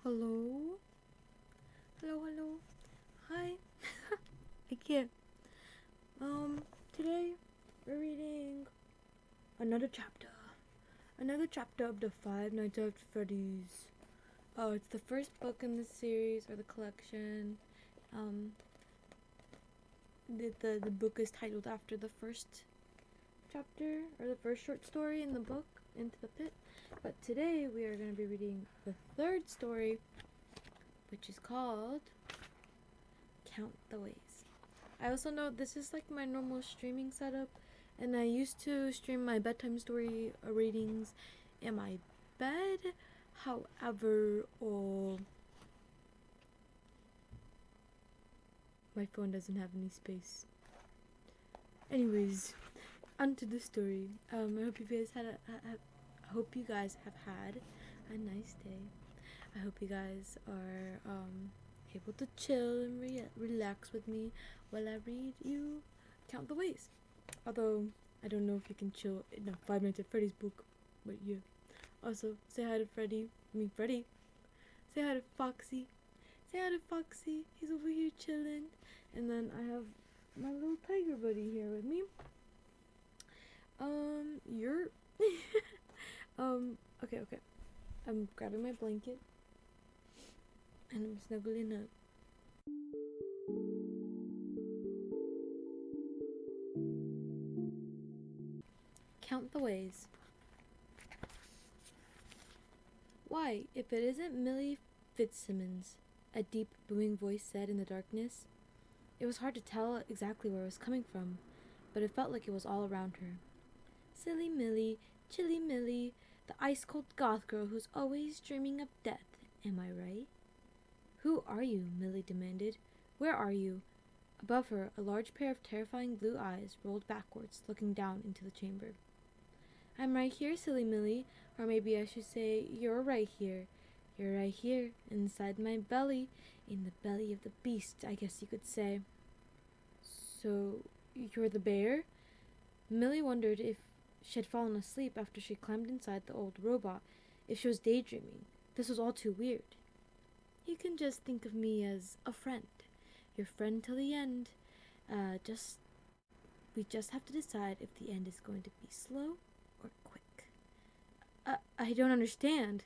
Hello? Hello? Hi? I can't. Today we're reading another chapter. Another chapter of the Five Nights at Freddy's. Oh, it's the first book in the series or the collection. The book is titled after the first chapter or the first short story in the book, Into the Pit. But today we are going to be reading the third story, which is called Count the Ways. I also know this is like my normal streaming setup, and I used to stream my bedtime story readings in my bed. However, my phone doesn't have any space. Anyways, onto the story. I hope you guys hope you guys have had a nice day. I hope you guys are able to chill and relax with me while I read you Count the Ways. Although I don't know if you can chill in a 5 Nights at Freddy's book, but yeah. Also, say hi to Freddy. Say hi to Foxy. Say hi to Foxy. He's over here chilling. And then I have my little tiger buddy here with me. You're okay. I'm grabbing my blanket and I'm snuggling up. Count the Ways. Why, if it isn't Millie Fitzsimmons, a deep, booming voice said in the darkness. It was hard to tell exactly where it was coming from, but it felt like it was all around her. Silly Millie, chilly Millie, the ice-cold goth girl who's always dreaming of death, am I right? Who are you? Millie demanded. Where are you? Above her, a large pair of terrifying blue eyes rolled backwards, looking down into the chamber. I'm right here, silly Millie, or maybe I should say, you're right here. You're right here, inside my belly, in the belly of the beast, I guess you could say. So, you're the bear? Millie wondered if she had fallen asleep after she climbed inside the old robot, if she was daydreaming. This was all too weird. You can just think of me as a friend. Your friend till the end. We just have to decide if the end is going to be slow or quick. I don't understand.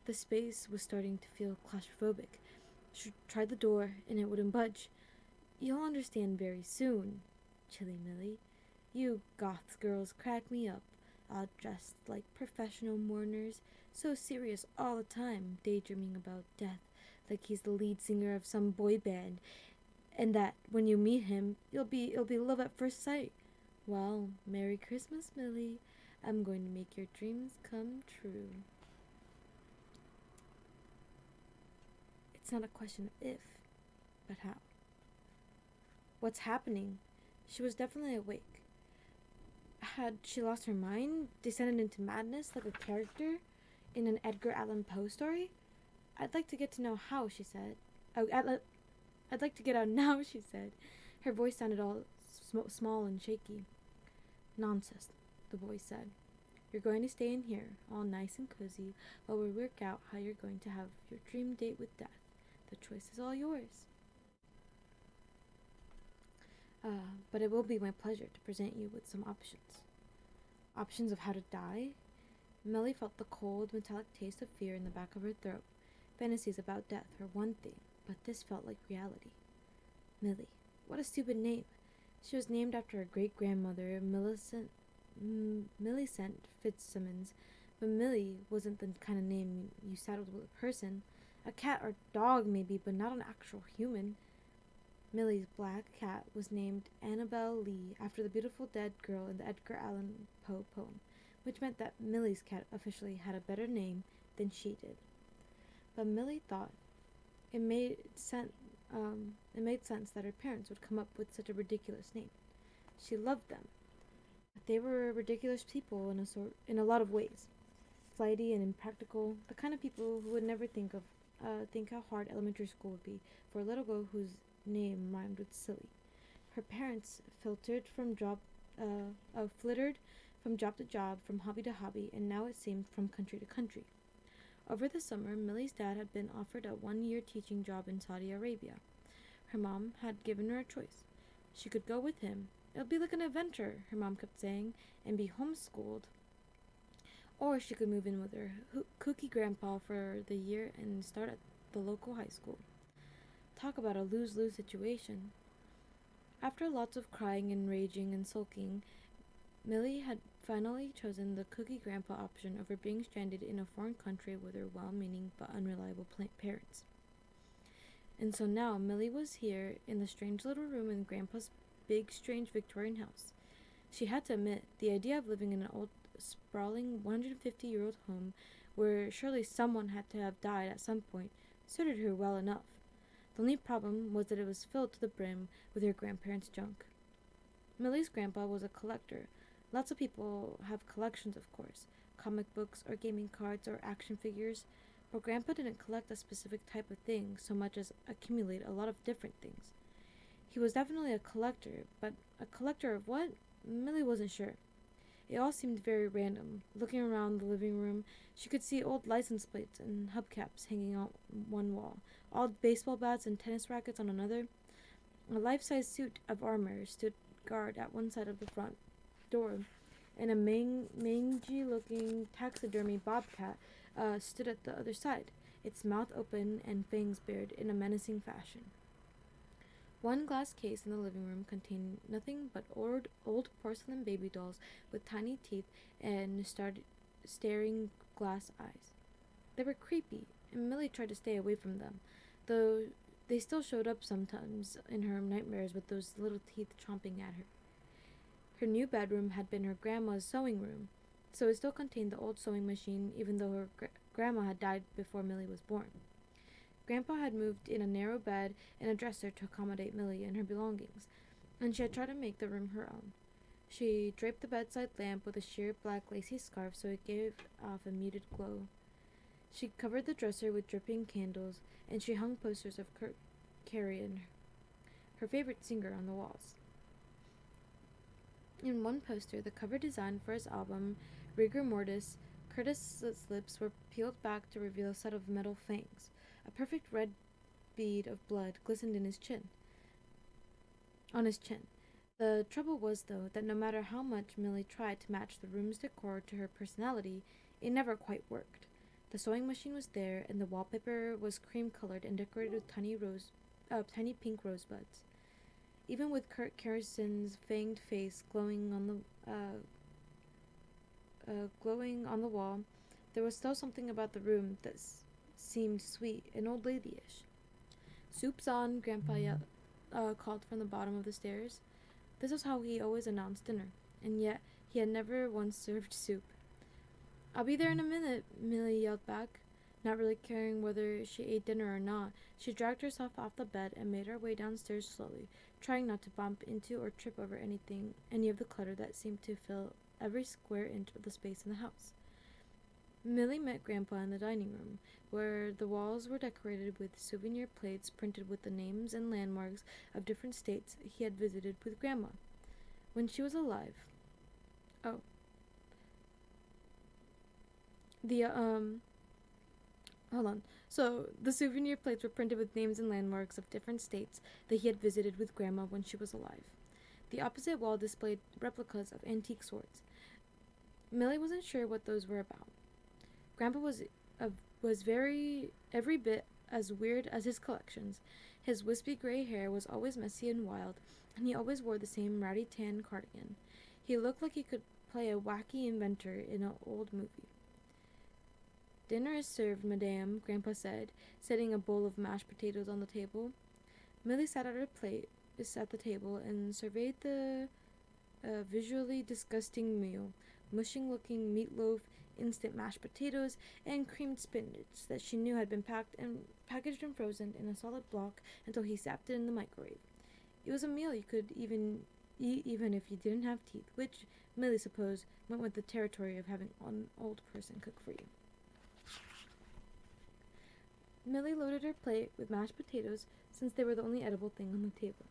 The space was starting to feel claustrophobic. She tried the door, and it wouldn't budge. You'll understand very soon, chilly Millie. You goth girls crack me up, all dressed like professional mourners, so serious all the time, daydreaming about death, like he's the lead singer of some boy band, and that when you meet him, it'll be love at first sight. Well, Merry Christmas, Millie. I'm going to make your dreams come true. It's not a question of if, but how. What's happening? She was definitely awake. Had she lost her mind, descended into madness like a character in an Edgar Allan Poe story? I'd like to get to know how, she said. I'd like to get out now, she said. Her voice sounded all small and shaky. Nonsense, the voice said. You're going to stay in here, all nice and cozy, while we work out how you're going to have your dream date with death. The choice is all yours. But it will be my pleasure to present you with some options. Options of how to die? Millie felt the cold, metallic taste of fear in the back of her throat. Fantasies about death were one thing, but this felt like reality. Millie. What a stupid name. She was named after her great-grandmother, Millicent Fitzsimmons, but Millie wasn't the kind of name you saddled with a person. A cat or dog, maybe, but not an actual human. Millie's black cat was named Annabelle Lee after the beautiful dead girl in the Edgar Allan Poe poem, which meant that Millie's cat officially had a better name than she did. But Millie thought it made sense that her parents would come up with such a ridiculous name. She loved them, but they were ridiculous people in a lot of ways. Flighty and impractical, the kind of people who would never think how hard elementary school would be for a little girl whose name rhymed with silly. Her parents flittered from job to job, from hobby to hobby, and now it seemed from country to country. Over the summer, Millie's dad had been offered a 1-year teaching job in Saudi Arabia. Her mom had given her a choice. She could go with him. It would be like an adventure, her mom kept saying, and be homeschooled. Or she could move in with her kooky grandpa for the year and start at the local high school. Talk about a lose-lose situation. After lots of crying and raging and sulking, Millie had finally chosen the cookie grandpa option over being stranded in a foreign country with her well-meaning but unreliable parents. And so now Millie was here in the strange little room in Grandpa's big, strange Victorian house. She had to admit, the idea of living in an old, sprawling 150-year-old home where surely someone had to have died at some point suited her well enough. The only problem was that it was filled to the brim with her grandparents' junk. Millie's grandpa was a collector. Lots of people have collections, of course, comic books or gaming cards or action figures, but Grandpa didn't collect a specific type of thing so much as accumulate a lot of different things. He was definitely a collector, but a collector of what? Millie wasn't sure. It all seemed very random. Looking around the living room, she could see old license plates and hubcaps hanging on one wall, old baseball bats and tennis rackets on another. A life-size suit of armor stood guard at one side of the front door, and a mangy-looking taxidermy bobcat stood at the other side, its mouth open and fangs bared in a menacing fashion. One glass case in the living room contained nothing but old porcelain baby dolls with tiny teeth and staring glass eyes. They were creepy, and Millie tried to stay away from them, though they still showed up sometimes in her nightmares with those little teeth chomping at her. Her new bedroom had been her grandma's sewing room, so it still contained the old sewing machine even though her grandma had died before Millie was born. Grandpa had moved in a narrow bed and a dresser to accommodate Millie and her belongings, and she had tried to make the room her own. She draped the bedside lamp with a sheer black lacy scarf so it gave off a muted glow. She covered the dresser with dripping candles, and she hung posters of Kurt Carrion, her favorite singer, on the walls. In one poster, the cover design for his album, Rigor Mortis, Curtis's lips were peeled back to reveal a set of metal fangs. A perfect red bead of blood glistened on his chin. The trouble was, though, that no matter how much Millie tried to match the room's decor to her personality, it never quite worked. The sewing machine was there, and the wallpaper was cream-colored and decorated with tiny pink rosebuds. Even with Kurt Carrison's fanged face glowing on the wall, there was still something about the room that seemed sweet and old ladyish. "Soup's on," Grandpa called from the bottom of the stairs. This was how he always announced dinner, and yet he had never once served soup. "I'll be there in a minute," Millie yelled back. Not really caring whether she ate dinner or not, she dragged herself off the bed and made her way downstairs slowly, trying not to bump into or trip over any of the clutter that seemed to fill every square inch of the space in the house. Millie met Grandpa in the dining room, where the walls were decorated with souvenir plates printed with the names and landmarks of different states he had visited with Grandma when she was alive. Oh. Hold on. So, the souvenir plates were printed with names and landmarks of different states that he had visited with Grandma when she was alive. The opposite wall displayed replicas of antique swords. Millie wasn't sure what those were about. Grandpa was every bit as weird as his collections. His wispy gray hair was always messy and wild, and he always wore the same ratty tan cardigan. He looked like he could play a wacky inventor in an old movie. "Dinner is served, madame," Grandpa said, setting a bowl of mashed potatoes on the table. Millie sat at the table and surveyed the visually disgusting meal, mushing-looking meatloaf, instant mashed potatoes, and creamed spinach that she knew had been packaged and frozen in a solid block until he zapped it in the microwave. It was a meal you could even eat even if you didn't have teeth, which, Millie supposed, went with the territory of having an old person cook for you. Millie loaded her plate with mashed potatoes, since they were the only edible thing on the table.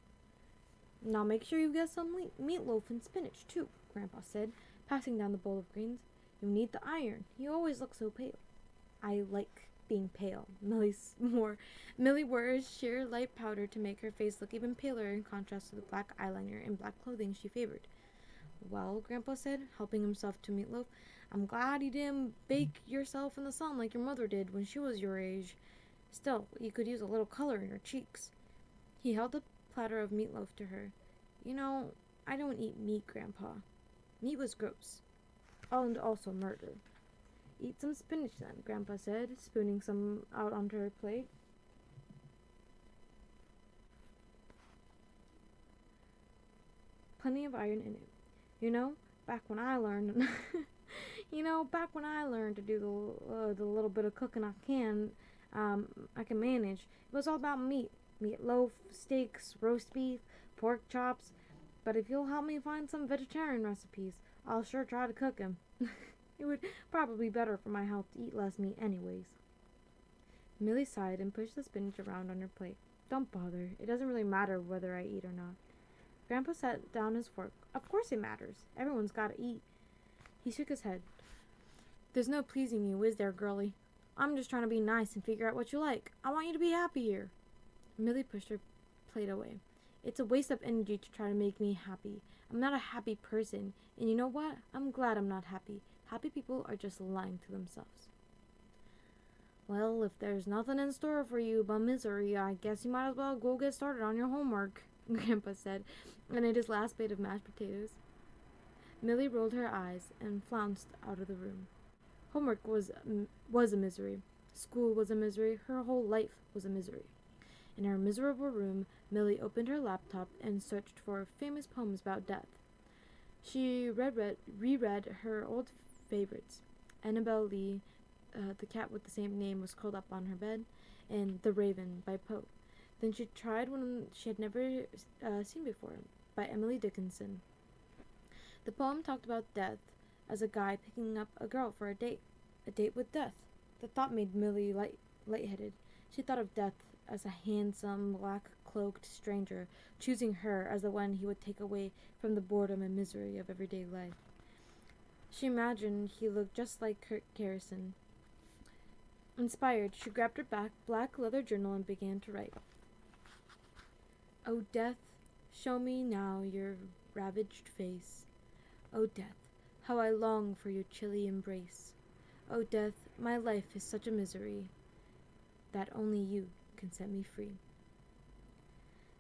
"Now make sure you get some meatloaf and spinach, too," Grandpa said, passing down the bowl of greens. "You need the iron. You always look so pale." I like being pale. Millie wore sheer light powder to make her face look even paler in contrast to the black eyeliner and black clothing she favored. Well, Grandpa said, helping himself to meatloaf, I'm glad you didn't bake yourself in the sun like your mother did when she was your age. Still, you could use a little color in your cheeks. He held a platter of meatloaf to her. You know, I don't eat meat, Grandpa. Meat was gross. And also murder. Eat some spinach then, Grandpa said, spooning some out onto her plate. Plenty of iron in it. You know, back when I learned, back when I learned to do the little bit of cooking I can manage. It was all about meat, meatloaf, steaks, roast beef, pork chops. But if you'll help me find some vegetarian recipes, I'll sure try to cook 'em. It would probably be better for my health to eat less meat anyways. Millie sighed and pushed the spinach around on her plate. Don't bother. It doesn't really matter whether I eat or not. Grandpa set down his fork. Of course it matters. Everyone's got to eat. He shook his head. There's no pleasing you, is there, girlie? I'm just trying to be nice and figure out what you like. I want you to be happy here. Millie pushed her plate away. It's a waste of energy to try to make me happy. I'm not a happy person. And you know what? I'm glad I'm not happy. Happy people are just lying to themselves. Well, if there's nothing in store for you but misery, I guess you might as well go get started on your homework, Grandpa said, and ate his last bite of mashed potatoes. Millie rolled her eyes and flounced out of the room. Homework was a misery. School was a misery. Her whole life was a misery. In her miserable room, Millie opened her laptop and searched for famous poems about death. She reread her old favorites. Annabel Lee, the cat with the same name, was curled up on her bed, and The Raven by Poe. Then she tried one she had never seen before, by Emily Dickinson. The poem talked about death as a guy picking up a girl for a date with death. The thought made Millie lightheaded. She thought of death as a handsome, black-cloaked stranger, choosing her as the one he would take away from the boredom and misery of everyday life. She imagined he looked just like Kurt Garrison. Inspired, she grabbed her black leather journal and began to write. O death, show me now your ravaged face. O death, how I long for your chilly embrace. O death, my life is such a misery that only you can set me free.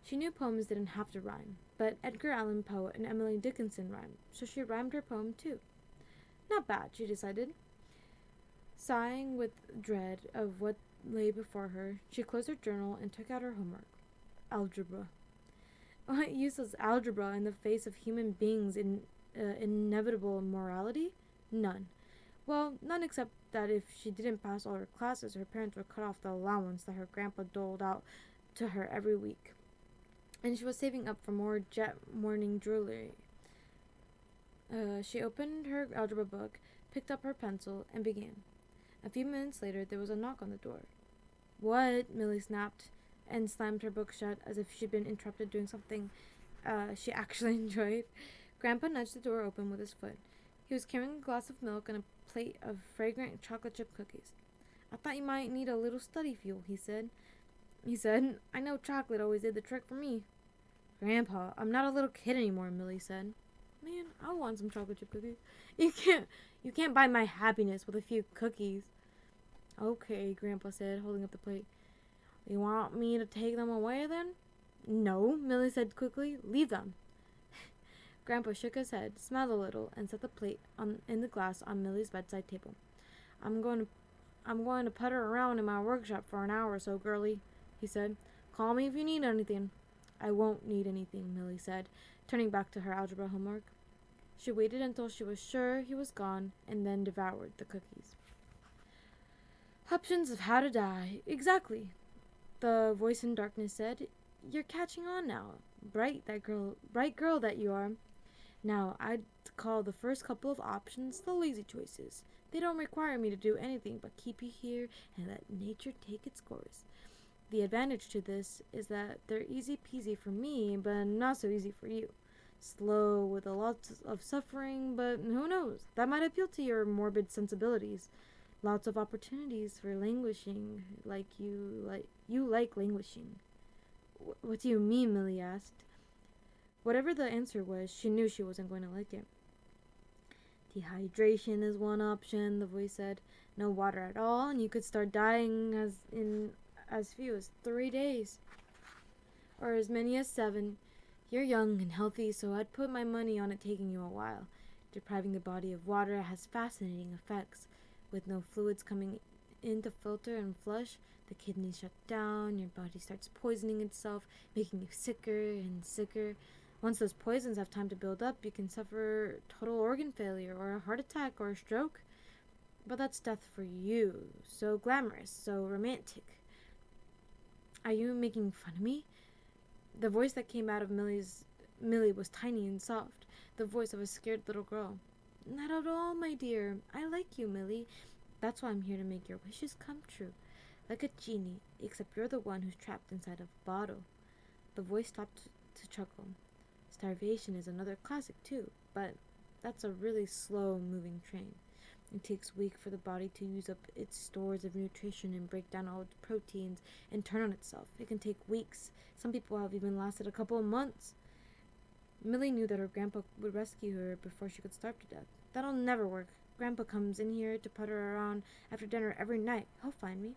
She knew poems didn't have to rhyme, but Edgar Allan Poe and Emily Dickinson rhymed, so she rhymed her poem too. Not bad, she decided. Sighing with dread of what lay before her, she closed her journal and took out her homework. Algebra. What use was algebra in the face of human beings in inevitable morality? None. Well, none except that if she didn't pass all her classes, her parents would cut off the allowance that her grandpa doled out to her every week. And she was saving up for more jet morning jewelry. She opened her algebra book, picked up her pencil, and began. A few minutes later, there was a knock on the door. What? Millie snapped and slammed her book shut as if she'd been interrupted doing something she actually enjoyed. Grandpa nudged the door open with his foot. He was carrying a glass of milk and a plate of fragrant chocolate chip cookies. I thought you might need a little study fuel, he said. I know chocolate always did the trick for me. Grandpa, I'm not a little kid anymore, Millie said. Man, I want some chocolate chip cookies. You can't buy my happiness with a few cookies. Okay, Grandpa said, holding up the plate. You want me to take them away then? No, Millie said quickly. Leave them. Grandpa shook his head, smiled a little, and set the plate in the glass on Millie's bedside table. I'm going to putter around in my workshop for an hour or so, girlie, he said. Call me if you need anything. I won't need anything, Millie said, turning back to her algebra homework. She waited until she was sure he was gone, and then devoured the cookies. Options of how to die. Exactly, the voice in darkness said. You're catching on now. Bright girl that you are. Now, I'd call the first couple of options the lazy choices. They don't require me to do anything but keep you here and let nature take its course. The advantage to this is that they're easy peasy for me, but not so easy for you. Slow with a lot of suffering, but who knows? That might appeal to your morbid sensibilities. Lots of opportunities for languishing, you like languishing. What do you mean? Millie asked. Whatever the answer was, she knew she wasn't going to like it. Dehydration is one option, the voice said. No water at all, and you could start dying as few as 3 days. Or as many as 7. You're young and healthy, so I'd put my money on it taking you a while. Depriving the body of water has fascinating effects. With no fluids coming in to filter and flush, the kidneys shut down, your body starts poisoning itself, making you sicker and sicker. Once those poisons have time to build up, you can suffer total organ failure or a heart attack or a stroke. But that's death for you. So glamorous, so romantic. Are you making fun of me? The voice that came out of Millie was tiny and soft, the voice of a scared little girl. Not at all, my dear. I like you, Millie. That's why I'm here to make your wishes come true. Like a genie, except you're the one who's trapped inside of a bottle. The voice stopped to chuckle. Starvation is another classic, too, but that's a really slow-moving train. It takes weeks for the body to use up its stores of nutrition and break down all its proteins and turn on itself. It can take weeks. Some people have even lasted a couple of months. Millie knew that her grandpa would rescue her before she could starve to death. That'll never work. Grandpa comes in here to putter around after dinner every night. He'll find me.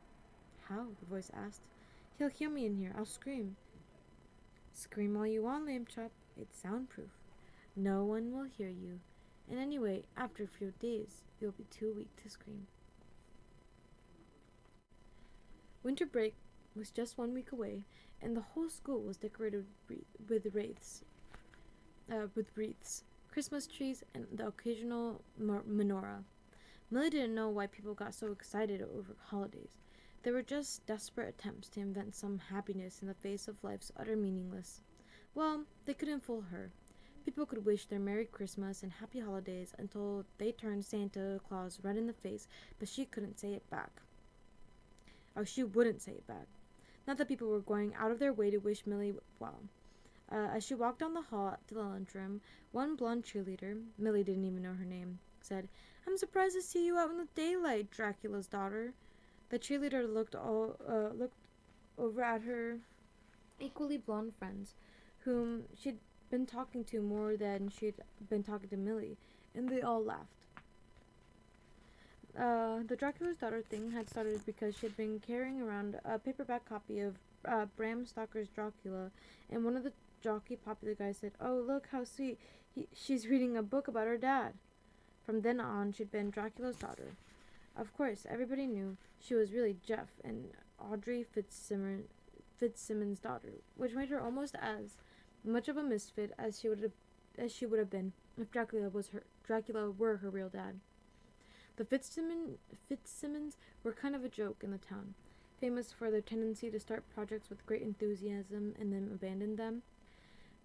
How? The voice asked. He'll hear me in here. I'll scream. Scream all you want, lamb chop. It's soundproof. No one will hear you. And anyway, after a few days, you'll be too weak to scream. Winter break was just 1 week away, and the whole school was decorated with wreaths, Christmas trees, and the occasional menorah. Millie didn't know why people got so excited over holidays. They were just desperate attempts to invent some happiness in the face of life's utter meaningless. Well, they couldn't fool her. People could wish their Merry Christmas and Happy Holidays until they turned Santa Claus red in the face, but she couldn't say it back. Or she wouldn't say it back. Not that people were going out of their way to wish Millie well. As she walked down the hall to the lunchroom, one blonde cheerleader, Millie didn't even know her name, said, I'm surprised to see you out in the daylight, Dracula's daughter. The cheerleader looked over at her equally blonde friends, whom she'd been talking to more than she'd been talking to Millie, and they all laughed. The Dracula's daughter thing had started because she had been carrying around a paperback copy of Bram Stoker's Dracula, and one of the jockey popular guys said, Oh, look how sweet, she's reading a book about her dad. From then on, she'd been Dracula's daughter. Of course, everybody knew she was really Jeff and Audrey Fitzsimmons' daughter, which made her almost as much of a misfit as she would have been if Dracula were her real dad. The Fitzsimmons were kind of a joke in the town, famous for their tendency to start projects with great enthusiasm and then abandon them.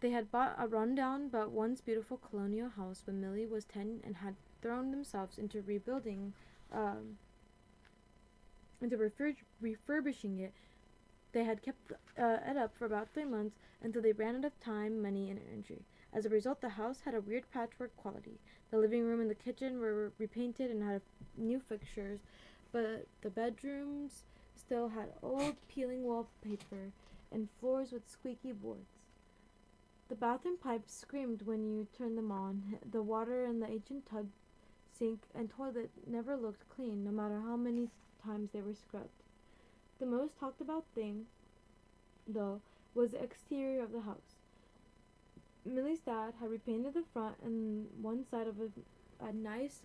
They had bought a rundown but once beautiful colonial house when Millie was 10 and had thrown themselves into rebuilding, refurbishing it. They had kept it up for about 3 months until they ran out of time, money, and energy. As a result, the house had a weird patchwork quality. The living room and the kitchen were repainted and had new fixtures, but the bedrooms still had old peeling wallpaper and floors with squeaky boards. The bathroom pipes screamed when you turned them on. The water in the ancient tub, sink, and toilet never looked clean, no matter how many times they were scrubbed. The most talked about thing, though, was the exterior of the house. Millie's dad had repainted the front and one side of a nice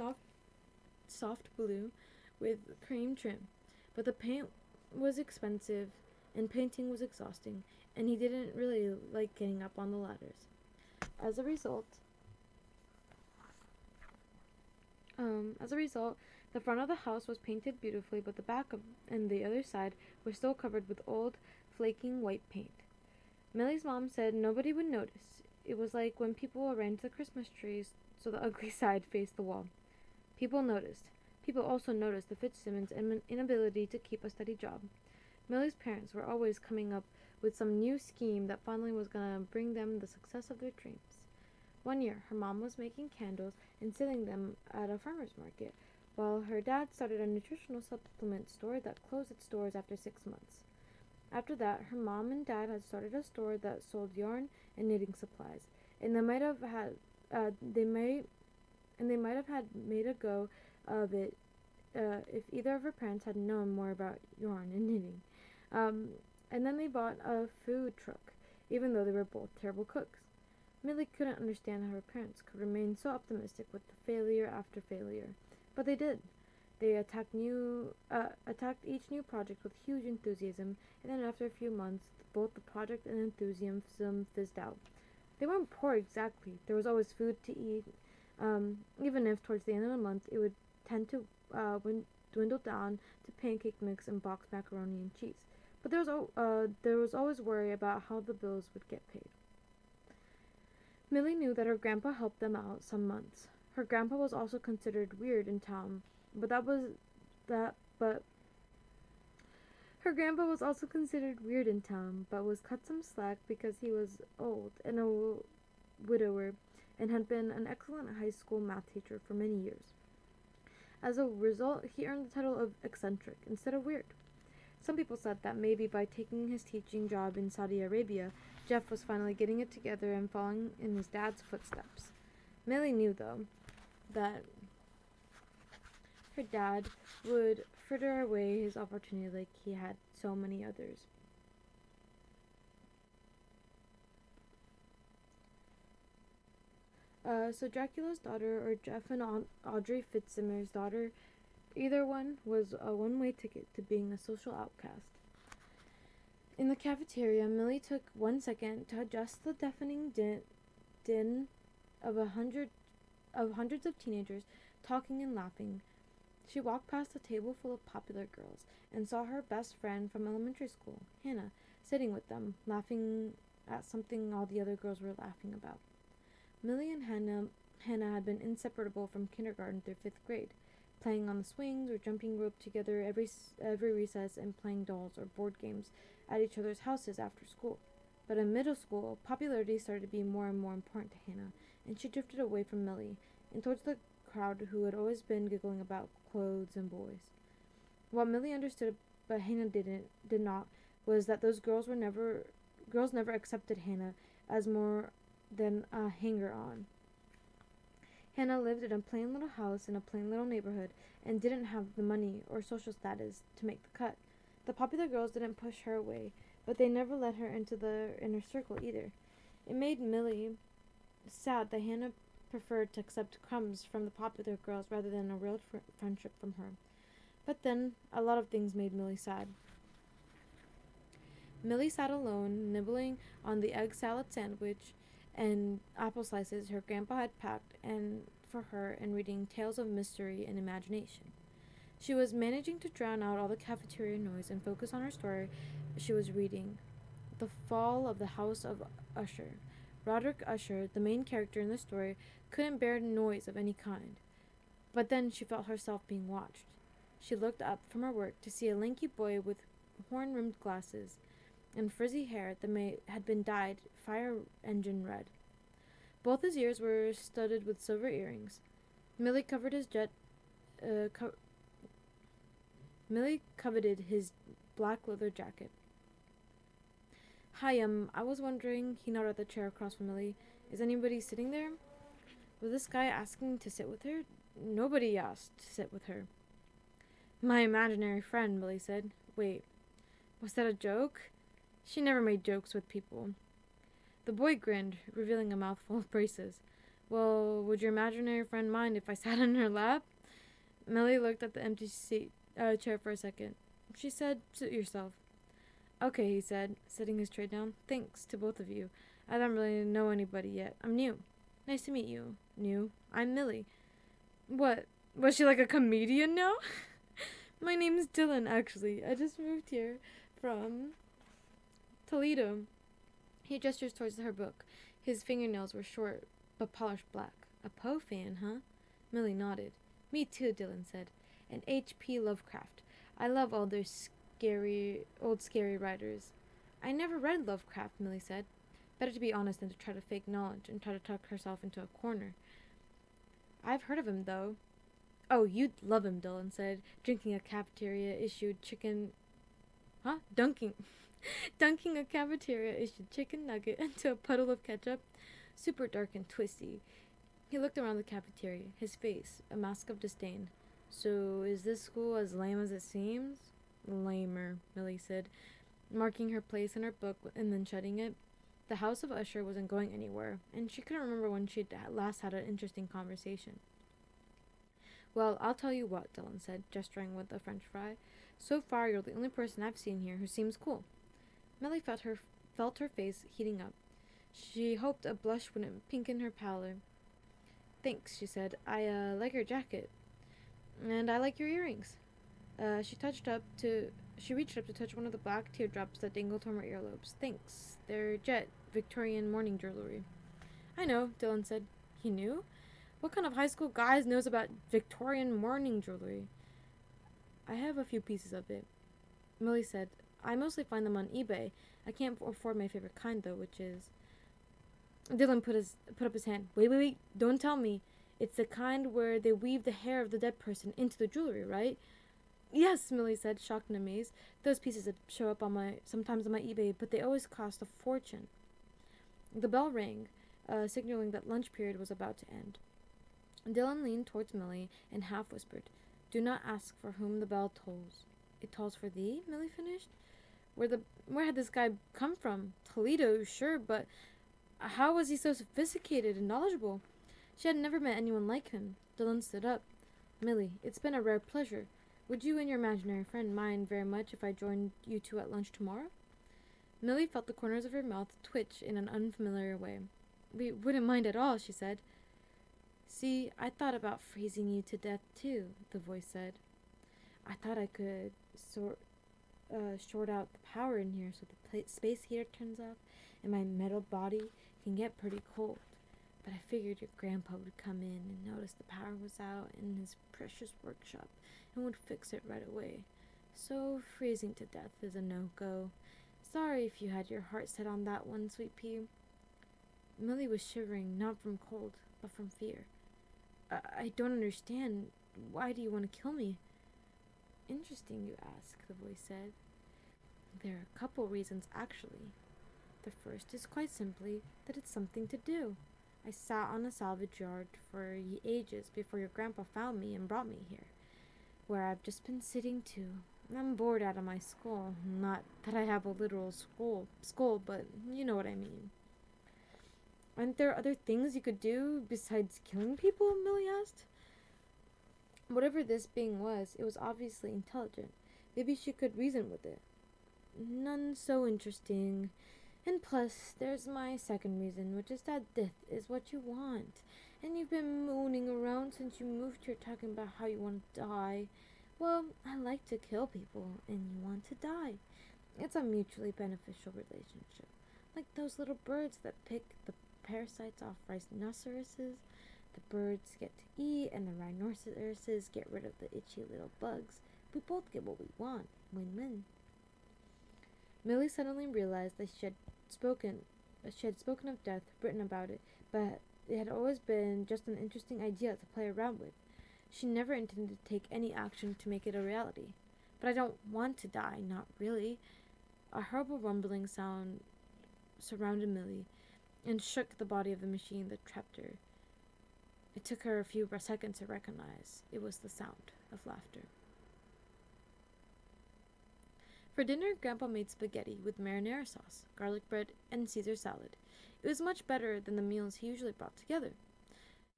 soft blue with cream trim, but the paint was expensive and painting was exhausting, and he didn't really like getting up on the ladders. As a result, the front of the house was painted beautifully, but the back and the other side were still covered with old, flaking white paint. Millie's mom said nobody would notice. It was like when people arranged the Christmas trees so the ugly side faced the wall. People noticed. People also noticed the Fitzsimmons' inability to keep a steady job. Millie's parents were always coming up with some new scheme that finally was going to bring them the success of their dreams. One year, her mom was making candles and selling them at a farmer's market. while her dad started a nutritional supplement store that closed its doors after 6 months. After that, her mom and dad had started a store that sold yarn and knitting supplies, and they might have had made a go of it if either of her parents had known more about yarn and knitting. Um, and then they bought a food truck, even though they were both terrible cooks. Millie couldn't understand how her parents could remain so optimistic with failure after failure, but they did. They attacked each new project with huge enthusiasm, and then after a few months, both the project and enthusiasm fizzed out. They weren't poor exactly. There was always food to eat, even if towards the end of the month it would tend to dwindle down to pancake mix and boxed macaroni and cheese. But there was always worry about how the bills would get paid. Millie knew that her grandpa helped them out some months. Her grandpa was also considered weird in town, but that was that but her grandpa was also considered weird in town, but was cut some slack because he was old and a widower and had been an excellent high school math teacher for many years. As a result, he earned the title of eccentric instead of weird. Some people said that maybe by taking his teaching job in Saudi Arabia, Jeff was finally getting it together and following in his dad's footsteps. Millie knew, though, that her dad would fritter away his opportunity like he had so many others. So Dracula's daughter, or Jeff and Audrey Fitzsimmons' daughter, either one was a one-way ticket to being a social outcast. In the cafeteria, Millie took 1 second to adjust the deafening din of hundreds of teenagers talking and laughing. She walked past a table full of popular girls and saw her best friend from elementary school, Hannah, sitting with them, laughing at something all the other girls were laughing about. Millie and Hannah had been inseparable from kindergarten through 5th grade, playing on the swings or jumping rope together every recess and playing dolls or board games at each other's houses after school. But in middle school, popularity started to be more and more important to Hannah, and she drifted away from Millie and towards the crowd who had always been giggling about clothes and boys. What Millie understood but Hannah did not was that those girls never accepted Hannah as more than a hanger-on. Hannah lived in a plain little house in a plain little neighborhood and didn't have the money or social status to make the cut. The popular girls didn't push her away, but they never let her into the inner circle either. It made Millie sad that Hannah preferred to accept crumbs from the popular girls rather than a real friendship from her. But then, a lot of things made Millie sad. Millie sat alone, nibbling on the egg salad sandwich and apple slices her grandpa had packed for her and reading tales of mystery and imagination. She was managing to drown out all the cafeteria noise and focus on her story she was reading, The Fall of the House of Usher. Roderick Usher, the main character in the story, couldn't bear noise of any kind. But then she felt herself being watched. She looked up from her work to see a lanky boy with horn-rimmed glasses and frizzy hair that had been dyed fire engine red. Both his ears were studded with silver earrings. Millie coveted his black leather jacket. Hi, I was wondering, he nodded at the chair across from Millie. Is anybody sitting there? Was this guy asking to sit with her? Nobody asked to sit with her. My imaginary friend, Millie said. Wait, was that a joke? She never made jokes with people. The boy grinned, revealing a mouthful of braces. Well, would your imaginary friend mind if I sat in her lap? Millie looked at the empty chair for a second. She said, Suit yourself. Okay, he said, setting his tray down. Thanks to both of you. I don't really know anybody yet. I'm new. Nice to meet you. New. I'm Millie. What? Was she like a comedian now? My name's Dylan, actually. I just moved here from Toledo. He gestures towards her book. His fingernails were short, but polished black. A Poe fan, huh? Millie nodded. Me too, Dylan said. And H.P. Lovecraft. I love all those old scary writers. I never read Lovecraft, Millie said. Better to be honest than to try to fake knowledge and try to tuck herself into a corner. I've heard of him, though. Oh, you'd love him, Dylan said, drinking a cafeteria-issued chicken... Huh? Dunking a cafeteria-issued chicken nugget into a puddle of ketchup. Super dark and twisty. He looked around the cafeteria, his face a mask of disdain. So, is this school as lame as it seems? Lamer, Millie said, marking her place in her book and then shutting it. The House of Usher wasn't going anywhere, and she couldn't remember when she'd last had an interesting conversation. Well, I'll tell you what, Dylan said, gesturing with a french fry. So far, you're the only person I've seen here who seems cool. Millie felt her face heating up. She hoped a blush wouldn't pinken her pallor. Thanks, she said. I like your jacket. And I like your earrings. She reached up to touch one of the black teardrops that dangled from her earlobes. Thanks. They're jet Victorian morning jewelry. I know, Dylan said. He knew? What kind of high school guys knows about Victorian morning jewelry? I have a few pieces of it. Millie said, I mostly find them on eBay. I can't afford my favorite kind, though, which is... Dylan put up his hand. Wait, don't tell me. It's the kind where they weave the hair of the dead person into the jewelry, right? Yes, Millie said, shocked and amazed. Those pieces show up sometimes on my eBay, but they always cost a fortune. The bell rang, signaling that lunch period was about to end. Dylan leaned towards Millie and half whispered, Do not ask for whom the bell tolls. It tolls for thee? Millie finished. Where had this guy come from? Toledo, sure, but how was he so sophisticated and knowledgeable? She had never met anyone like him. Dylan stood up. Millie, it's been a rare pleasure. Would you and your imaginary friend mind very much if I joined you two at lunch tomorrow? Millie felt the corners of her mouth twitch in an unfamiliar way. We wouldn't mind at all, she said. See, I thought about freezing you to death, too, the voice said. I thought I could short out the power in here so the space heater turns off and my metal body can get pretty cold. But I figured your grandpa would come in and notice the power was out in his precious workshop and would fix it right away. So freezing to death is a no-go. Sorry if you had your heart set on that one, Sweet Pea. Millie was shivering, not from cold, but from fear. I don't understand. Why do you want to kill me? Interesting, you ask, the voice said. There are a couple reasons, actually. The first is quite simply that it's something to do. I sat on a salvage yard for ages before your grandpa found me and brought me here, where I've just been sitting too. I'm bored out of my skull. Not that I have a literal skull, but you know what I mean. Aren't there other things you could do besides killing people? Millie asked. Whatever this being was, it was obviously intelligent. Maybe she could reason with it. None so interesting. And plus, there's my second reason, which is that death is what you want. And you've been mooning around since you moved here talking about how you want to die. Well, I like to kill people, and you want to die. It's a mutually beneficial relationship. Like those little birds that pick the parasites off rhinoceroses. The birds get to eat, and the rhinoceroses get rid of the itchy little bugs. We both get what we want. Win-win. Millie suddenly realized that she had spoken of death, written about it, but it had always been just an interesting idea to play around with. She never intended to take any action to make it a reality. But I don't want to die, not really. A horrible rumbling sound surrounded Millie and shook the body of the machine that trapped her. It took her a few seconds to recognize it was the sound of laughter. For dinner, Grandpa made spaghetti with marinara sauce, garlic bread, and Caesar salad. It was much better than the meals he usually brought together.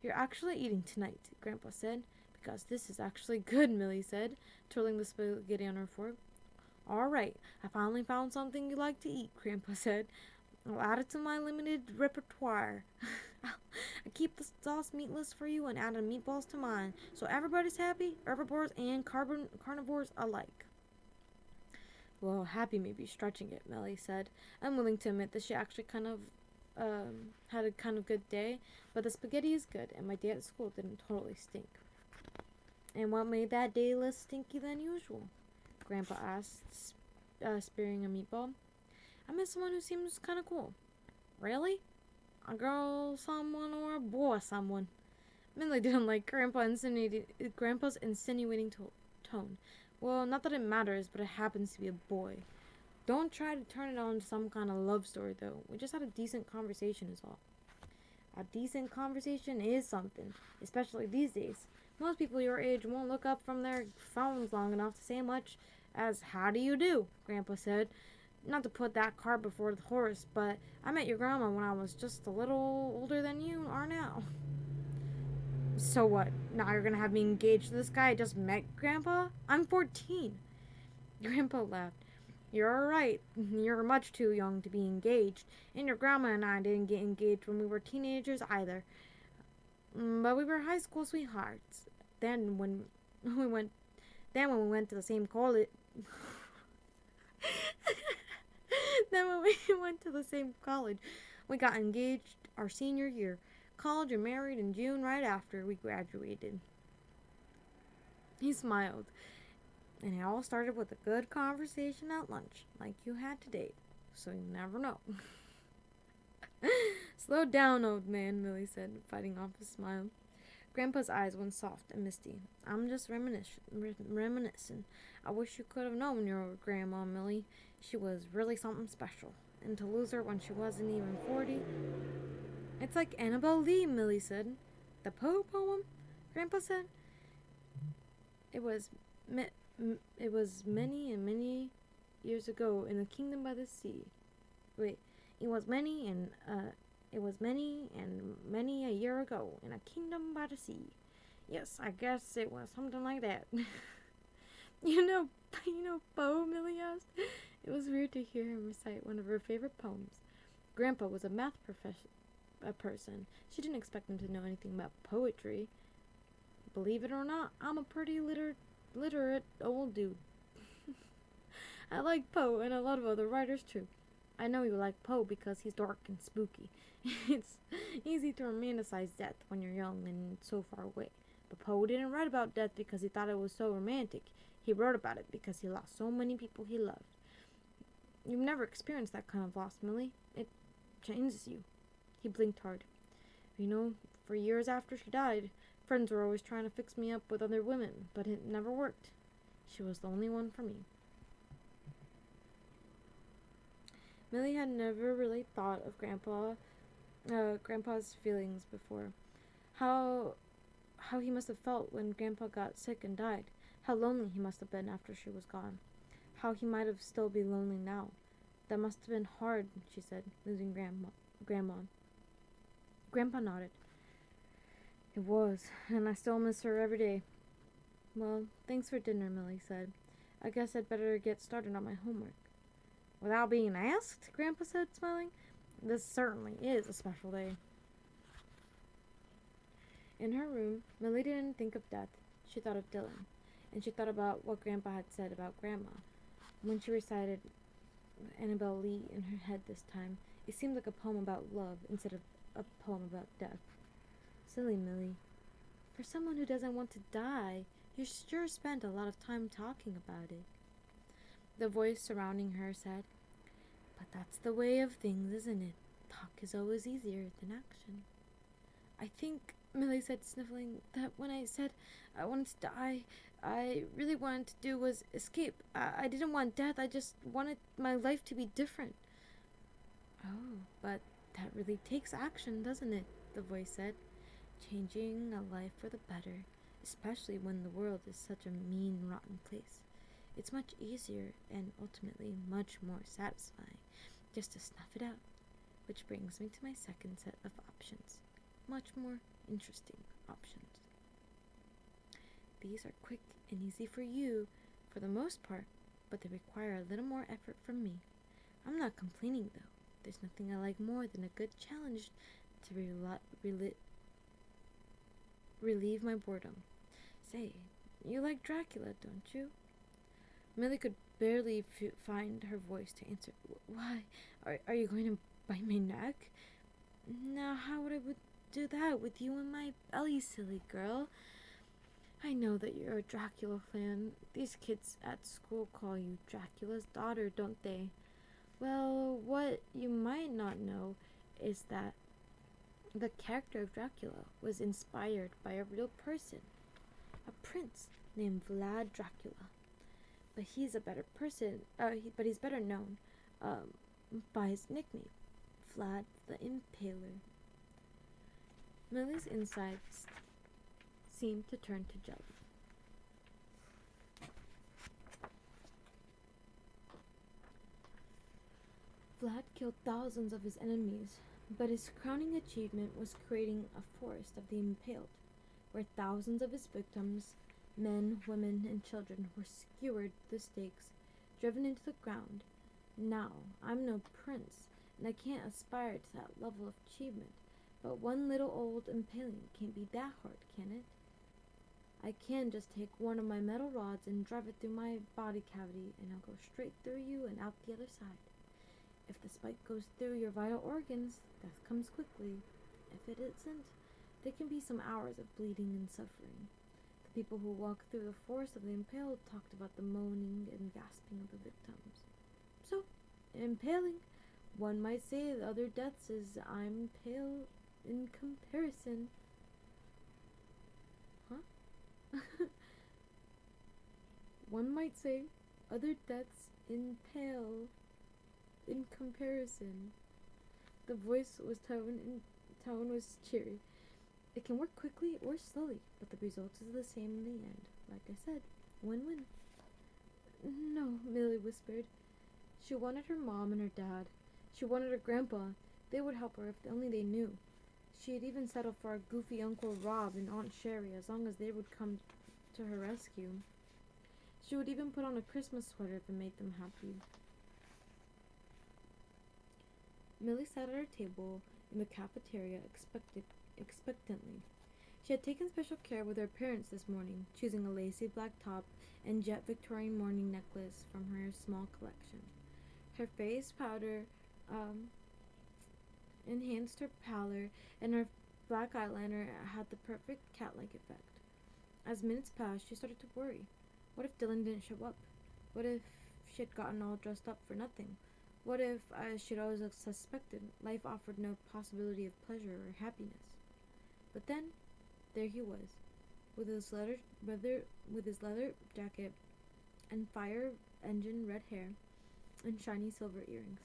You're actually eating tonight, Grandpa said. Because this is actually good, Millie said, twirling the spaghetti on her fork. All right, I finally found something you like to eat, Grandpa said. I'll add it to my limited repertoire. I keep the sauce meatless for you and added meatballs to mine, so everybody's happy, herbivores and carnivores alike. Well, happy may be stretching it, Millie said. I'm willing to admit that she actually had a kind of good day, but the spaghetti is good, and my day at school didn't totally stink. And what made that day less stinky than usual? Grandpa asked, spearing a meatball. I met someone who seems kind of cool. Really? A girl someone or a boy someone? Millie didn't like Grandpa's insinuating tone. Well, not that it matters, but it happens to be a boy. Don't try to turn it on into some kind of love story, though. We just had a decent conversation, is all. A decent conversation is something, especially these days. Most people your age won't look up from their phones long enough to say much as "How do you do?" Grandpa said. Not to put that cart before the horse, but I met your grandma when I was just a little older than you are now. So what? Now you're gonna have me engaged to this guy I just met, Grandpa? I'm 14. Grandpa laughed. You're right. You're much too young to be engaged, and your grandma and I didn't get engaged when we were teenagers either. But we were high school sweethearts. Then when we went, then when we went to the same college, then when we went to the same college, we got engaged our senior year. College and married in June right after we graduated. He smiled, and it all started with a good conversation at lunch, like you had today. So you never know. Slow down, old man, Millie said, fighting off a smile. Grandpa's eyes went soft and misty. I'm just reminiscing. I wish you could have known your grandma, Millie. She was really something special. And to lose her when she wasn't even 40. It's like Annabel Lee, Millie said. The Poe poem? Grandpa said. It was many and many years ago in a kingdom by the sea. Wait, it was many and many a year ago in a kingdom by the sea. Yes, I guess it was something like that. you know Poe, Millie asked. It was weird to hear him recite one of her favorite poems. Grandpa was a math person. She didn't expect him to know anything about poetry. Believe it or not, I'm a pretty literate old dude. I like Poe and a lot of other writers too. I know you like Poe because he's dark and spooky. It's easy to romanticize death when you're young and so far away. But Poe didn't write about death because he thought it was so romantic. He wrote about it because he lost so many people he loved. You've never experienced that kind of loss, Millie. It changes you. He blinked hard. For years after she died, friends were always trying to fix me up with other women, but it never worked. She was the only one for me. Millie had never really thought of Grandpa's feelings before. How he must have felt when Grandpa got sick and died. How lonely he must have been after she was gone. How he might have still be lonely now. That must have been hard, she said, losing Grandma. Grandpa nodded. It was, and I still miss her every day. Well, thanks for dinner, Millie said. I guess I'd better get started on my homework. Without being asked? Grandpa said, smiling. This certainly is a special day. In her room, Millie didn't think of death. She thought of Dylan, and she thought about what Grandpa had said about Grandma. When she recited Annabel Lee in her head this time, it seemed like a poem about love instead of a poem about death. Silly Millie. For someone who doesn't want to die, you sure spent a lot of time talking about it. The voice surrounding her said, But that's the way of things, isn't it? Talk is always easier than action. I think, Millie said, sniffling, that when I said I wanted to die, I really wanted to do was escape. I didn't want death, I just wanted my life to be different. Oh, but that really takes action, doesn't it? The voice said. Changing a life for the better, especially when the world is such a mean, rotten place. It's much easier and ultimately much more satisfying just to snuff it out. Which brings me to my second set of options. Much more interesting options. These are quick and easy for you, for the most part, but they require a little more effort from me. I'm not complaining, though. There's nothing I like more than a good challenge to relieve my boredom. Say, you like Dracula, don't you? Millie could barely find her voice to answer. Why? Are you going to bite my neck? Now, how would I do that with you in my belly, silly girl? I know that you're a Dracula fan. These kids at school call you Dracula's daughter, don't they? Well, what you might not know is that The character of Dracula was inspired by a real person, a prince named Vlad Dracula. But he's a better person. But he's better known by his nickname, Vlad the Impaler. Millie's insides seemed to turn to jelly. Vlad killed thousands of his enemies, but his crowning achievement was creating a forest of the impaled, where thousands of his victims, men, women, and children, were skewered to the stakes, driven into the ground. Now, I'm no prince, and I can't aspire to that level of achievement, but one little old impaling can't be that hard, can it? I can just take one of my metal rods and drive it through my body cavity, and it'll go straight through you and out the other side. If the spike goes through your vital organs, death comes quickly. If it isn't, there can be some hours of bleeding and suffering. The people who walked through the forest of the impaled talked about the moaning and gasping of the victims. So, impaling, one might say the other deaths is I'm pale in comparison. Huh? One might say other deaths impale in comparison. The voice was tone was cheery. It can work quickly or slowly, but the result is the same in the end. Like I said, win-win. No, Millie whispered. She wanted her mom and her dad. She wanted her grandpa. They would help her if only they knew. She'd even settle for our goofy Uncle Rob and Aunt Sherry as long as they would come to her rescue. She would even put on a Christmas sweater if it made them happy. Millie sat at her table in the cafeteria expectantly. She had taken special care with her parents this morning, choosing a lacy black top and jet Victorian mourning necklace from her small collection. Her face powder enhanced her pallor, and her black eyeliner had the perfect cat-like effect. As minutes passed, she started to worry. What if Dylan didn't show up? What if she had gotten all dressed up for nothing? What if, as she'd always suspected, life offered no possibility of pleasure or happiness? But then, there he was, with his leather jacket and fire engine red hair and shiny silver earrings.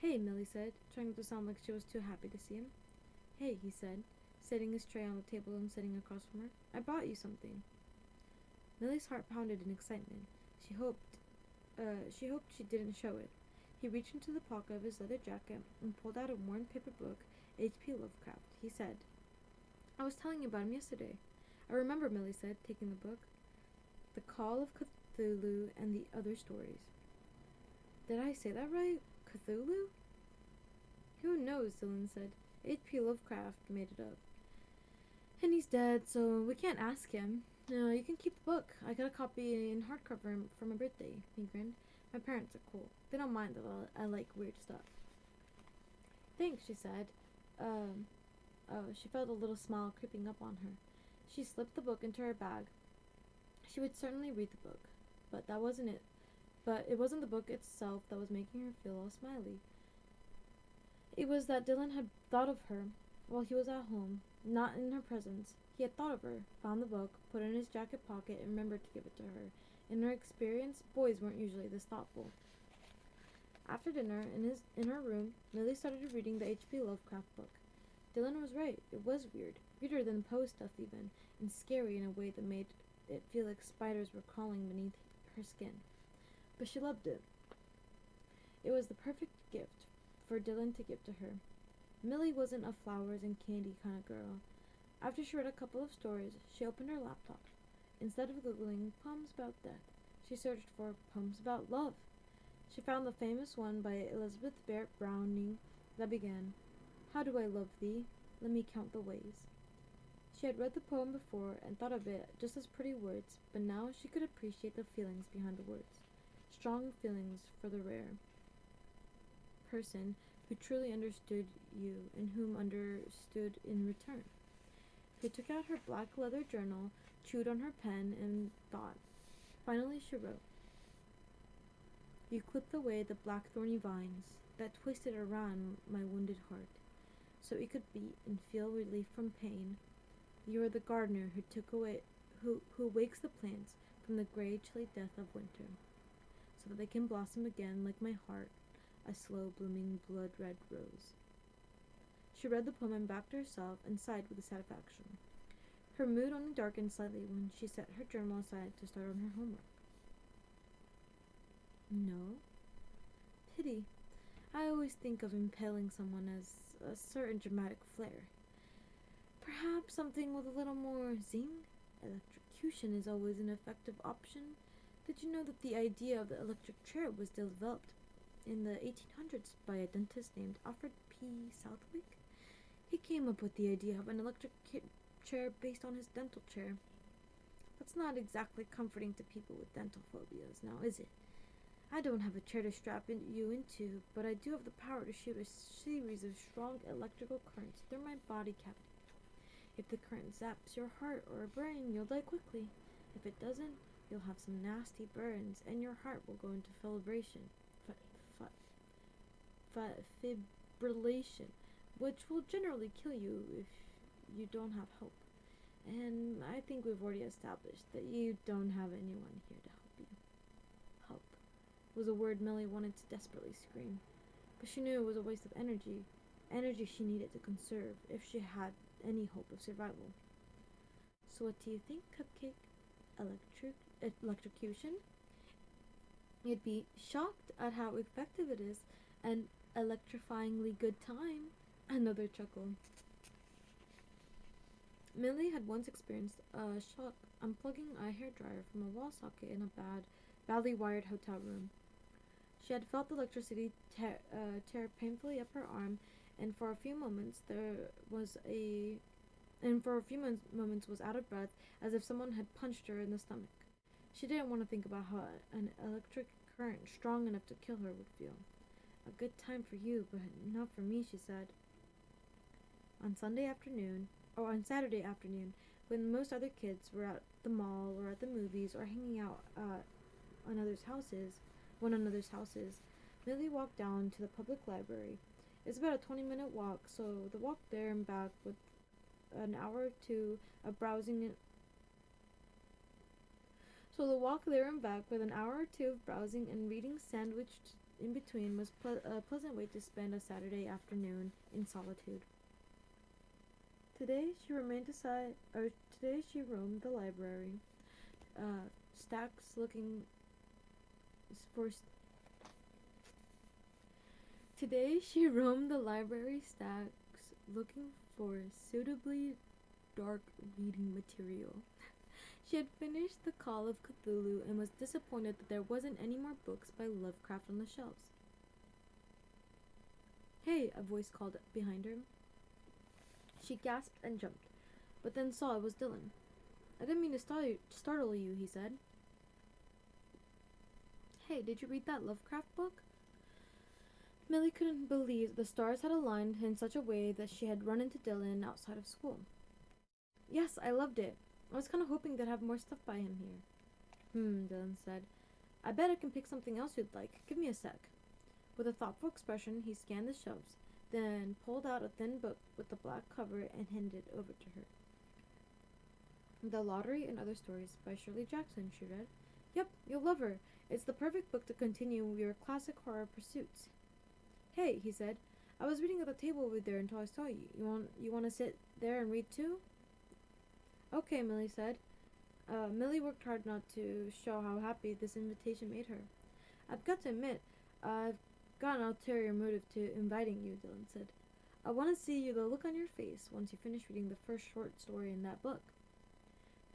Hey, Millie said, trying to sound like she was too happy to see him. Hey, he said, setting his tray on the table and sitting across from her. I brought you something. Millie's heart pounded in excitement. She hoped she didn't show it. He reached into the pocket of his leather jacket and pulled out a worn paper book, H.P. Lovecraft. He said, I was telling you about him yesterday. I remember, Millie said, taking the book. The Call of Cthulhu and the Other Stories. Did I say that right? Cthulhu? Who knows, Dylan said. H.P. Lovecraft made it up. And he's dead, so we can't ask him. No, you can keep the book. I got a copy in hardcover for my birthday, he grinned. My parents are cool. They don't mind that I like weird stuff. Thanks, she said. She felt a little smile creeping up on her. She slipped the book into her bag. She would certainly read the book, but that wasn't it. But it wasn't the book itself that was making her feel all smiley. It was that Dylan had thought of her while he was at home, not in her presence. He had thought of her, found the book, put it in his jacket pocket, and remembered to give it to her. In her experience, boys weren't usually this thoughtful. After dinner, in her room, Millie started reading the H.P. Lovecraft book. Dylan was right. It was weird. Weirder than Poe stuff even, and scary in a way that made it feel like spiders were crawling beneath her skin. But she loved it. It was the perfect gift for Dylan to give to her. Millie wasn't a flowers and candy kind of girl. After she read a couple of stories, she opened her laptop. Instead of Googling poems about death, she searched for poems about love. She found the famous one by Elizabeth Barrett Browning that began, How do I love thee? Let me count the ways. She had read the poem before and thought of it just as pretty words, but now she could appreciate the feelings behind the words. Strong feelings for the rare person who truly understood you and whom understood in return. She took out her black leather journal, chewed on her pen, and thought. Finally she wrote, You clipped away the black thorny vines that twisted around my wounded heart, so it could beat and feel relief from pain. You are the gardener who wakes the plants from the gray, chilly death of winter, so that they can blossom again like my heart, a slow blooming blood red rose. She read the poem back to herself and sighed with satisfaction. Her mood only darkened slightly when she set her journal aside to start on her homework. No? Pity. I always think of impaling someone as a certain dramatic flair. Perhaps something with a little more zing? Electrocution is always an effective option. Did you know that the idea of the electric chair was developed in the 1800s by a dentist named Alfred P. Southwick? He came up with the idea of an electric chair based on his dental chair. That's not exactly comforting to people with dental phobias, now is it? I don't have a chair to strap you into, but I do have the power to shoot a series of strong electrical currents through my body cavity. If the current zaps your heart or brain, you'll die quickly. If it doesn't, you'll have some nasty burns, and your heart will go into fibrillation, which will generally kill you if you don't have hope. And I think we've already established that you don't have anyone here to help you. Help was a word Millie wanted to desperately scream, but she knew it was a waste of energy she needed to conserve if she had any hope of survival. So what do you think, Cupcake? Electrocution? You'd be shocked at how effective it is, and electrifyingly good time. Another chuckle. Millie had once experienced a shock unplugging a hairdryer from a wall socket in a badly wired hotel room. She had felt the electricity tear painfully up her arm, and for a few moments was out of breath, as if someone had punched her in the stomach. She didn't want to think about how an electric current strong enough to kill her would feel. A good time for you, but not for me, she said. On Saturday afternoon, when most other kids were at the mall or at the movies or hanging out at one another's houses, Millie walked down to the public library. It's about a 20-minute walk, so the walk there and back with an hour or two of browsing and reading sandwiched in between was a pleasant way to spend a Saturday afternoon in solitude. Today she roamed the library, stacks looking for suitably dark reading material. She had finished The Call of Cthulhu and was disappointed that there wasn't any more books by Lovecraft on the shelves. Hey, a voice called behind her. She gasped and jumped, but then saw it was Dylan. I didn't mean to startle you, he said. Hey, did you read that Lovecraft book? Millie couldn't believe the stars had aligned in such a way that she had run into Dylan outside of school. Yes, I loved it. I was kind of hoping they'd have more stuff by him here. Dylan said. I bet I can pick something else you'd like. Give me a sec. With a thoughtful expression, he scanned the shelves, then pulled out a thin book with a black cover and handed it over to her. The Lottery and Other Stories by Shirley Jackson, she read. Yep, you'll love her. It's the perfect book to continue your classic horror pursuits. Hey, he said. I was reading at the table over there until I saw you. You want to sit there and read too? Okay, Millie said. Millie worked hard not to show how happy this invitation made her. I've got to admit, I've got an ulterior motive to inviting you, Dylan said. I want to see the look on your face once you finish reading the first short story in that book.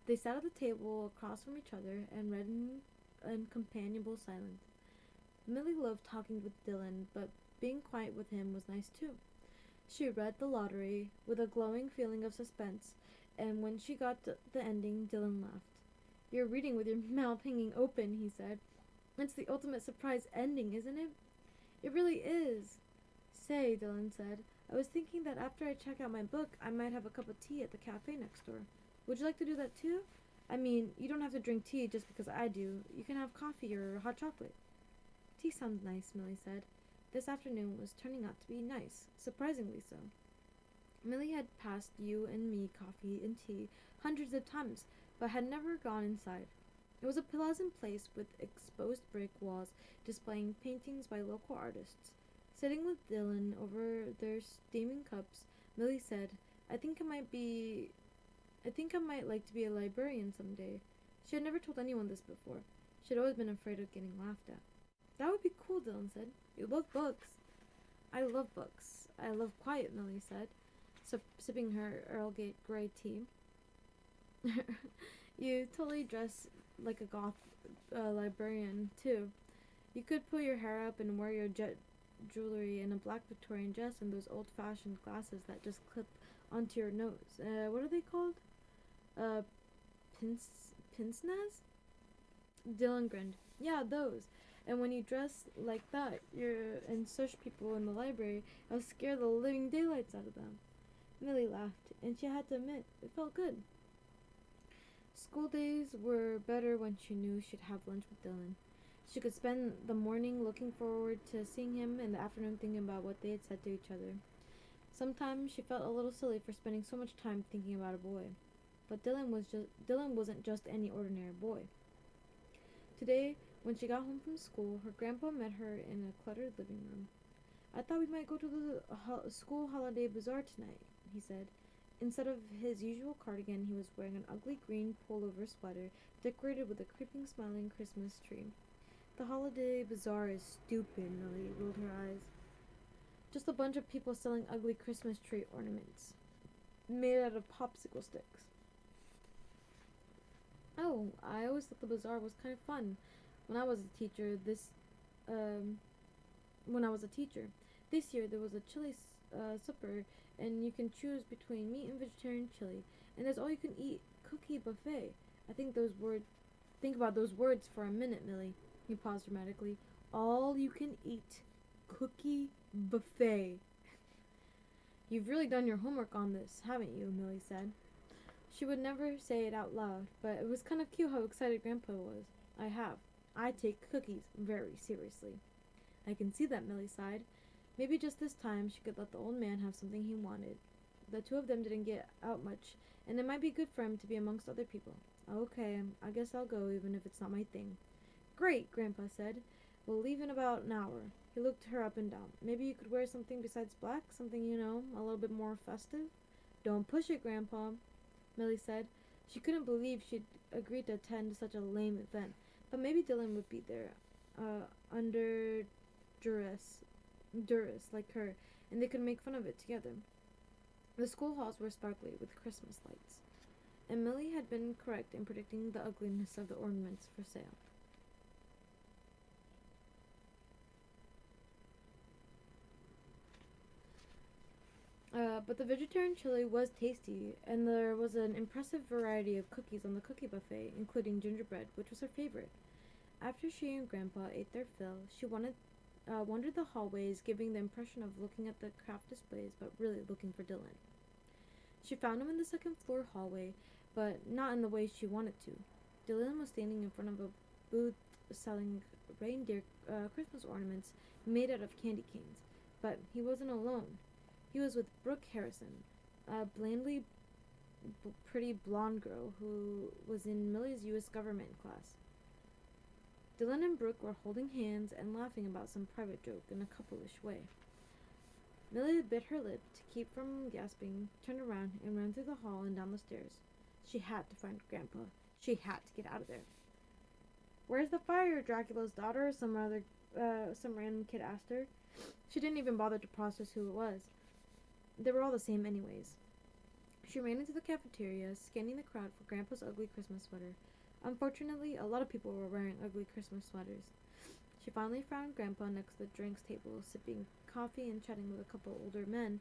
They sat at the table across from each other and read in companionable silence. Millie loved talking with Dylan, but being quiet with him was nice too. She read The Lottery with a glowing feeling of suspense, and when she got to the ending, Dylan laughed. You're reading with your mouth hanging open, he said. It's the ultimate surprise ending, isn't it? It really is. Say, Dylan said, I was thinking that after I check out my book, I might have a cup of tea at the cafe next door. Would you like to do that too? I mean, you don't have to drink tea just because I do. You can have coffee or hot chocolate. Tea sounds nice, Millie said. This afternoon was turning out to be nice, surprisingly so. Millie had passed you and me coffee and tea hundreds of times, but had never gone inside. It was a pleasant place with exposed brick walls displaying paintings by local artists. Sitting with Dylan over their steaming cups, Millie said, I think I might be I think I might like to be a librarian someday. She had never told anyone this before. She had always been afraid of getting laughed at. That would be cool, Dylan said. You love books. I love books. I love quiet, Millie said, sipping her Earl Grey tea. You totally dress like a goth librarian, too. You could pull your hair up and wear your jet jewelry and a black Victorian dress and those old-fashioned glasses that just clip onto your nose. What are they called? Uh, pince nez? Dylan grinned. Yeah, those. And when you dress like that, and search people in the library, I'll scare the living daylights out of them. Millie laughed, and she had to admit, it felt good. School days were better when she knew she'd have lunch with Dylan. She could spend the morning looking forward to seeing him and the afternoon thinking about what they had said to each other. Sometimes she felt a little silly for spending so much time thinking about a boy. But Dylan wasn't just any ordinary boy. Today, when she got home from school, her grandpa met her in a cluttered living room. I thought we might go to the school holiday bazaar tonight, he said. Instead of his usual cardigan, he was wearing an ugly green pullover sweater decorated with a creeping, smiling Christmas tree. The holiday bazaar is stupid, Millie rolled her eyes. Just a bunch of people selling ugly Christmas tree ornaments made out of popsicle sticks. Oh, I always thought the bazaar was kind of fun when I was a teacher. Um, when I was a teacher. This year there was a chili supper, and you can choose between meat and vegetarian chili, and there's all-you-can-eat cookie buffet. I think those words. Think about those words for a minute, Millie. He paused dramatically. All-you-can-eat cookie buffet. You've really done your homework on this, haven't you? Millie said. She would never say it out loud, but it was kind of cute how excited Grandpa was. I have. I take cookies very seriously. I can see that, Millie sighed. Maybe just this time she could let the old man have something he wanted. The two of them didn't get out much, and it might be good for him to be amongst other people. Okay, I guess I'll go even if it's not my thing. Great, Grandpa said. We'll leave in about an hour. He looked her up and down. Maybe you could wear something besides black, something, a little bit more festive? Don't push it, Grandpa, Millie said. She couldn't believe she'd agreed to attend such a lame event, but maybe Dylan would be there, under duress like her, and they could make fun of it together. The school halls were sparkly with Christmas lights, and Millie had been correct in predicting the ugliness of the ornaments for sale. But the vegetarian chili was tasty, and there was an impressive variety of cookies on the cookie buffet, including gingerbread, which was her favorite. After she and Grandpa ate their fill, she wandered the hallways, giving the impression of looking at the craft displays, but really looking for Dylan. She found him in the second floor hallway, but not in the way she wanted to. Dylan was standing in front of a booth selling reindeer Christmas ornaments made out of candy canes, but he wasn't alone. He was with Brooke Harrison, a blandly pretty blonde girl who was in Millie's U.S. government class. Dylan and Brooke were holding hands and laughing about some private joke in a couple-ish way. Millie bit her lip to keep from gasping, turned around, and ran through the hall and down the stairs. She had to find Grandpa. She had to get out of there. Where's the fire, Dracula's daughter? Some random kid asked her. She didn't even bother to process who it was. They were all the same anyways. She ran into the cafeteria, scanning the crowd for Grandpa's ugly Christmas sweater. Unfortunately, a lot of people were wearing ugly Christmas sweaters. She finally found Grandpa next to the drinks table, sipping coffee and chatting with a couple older men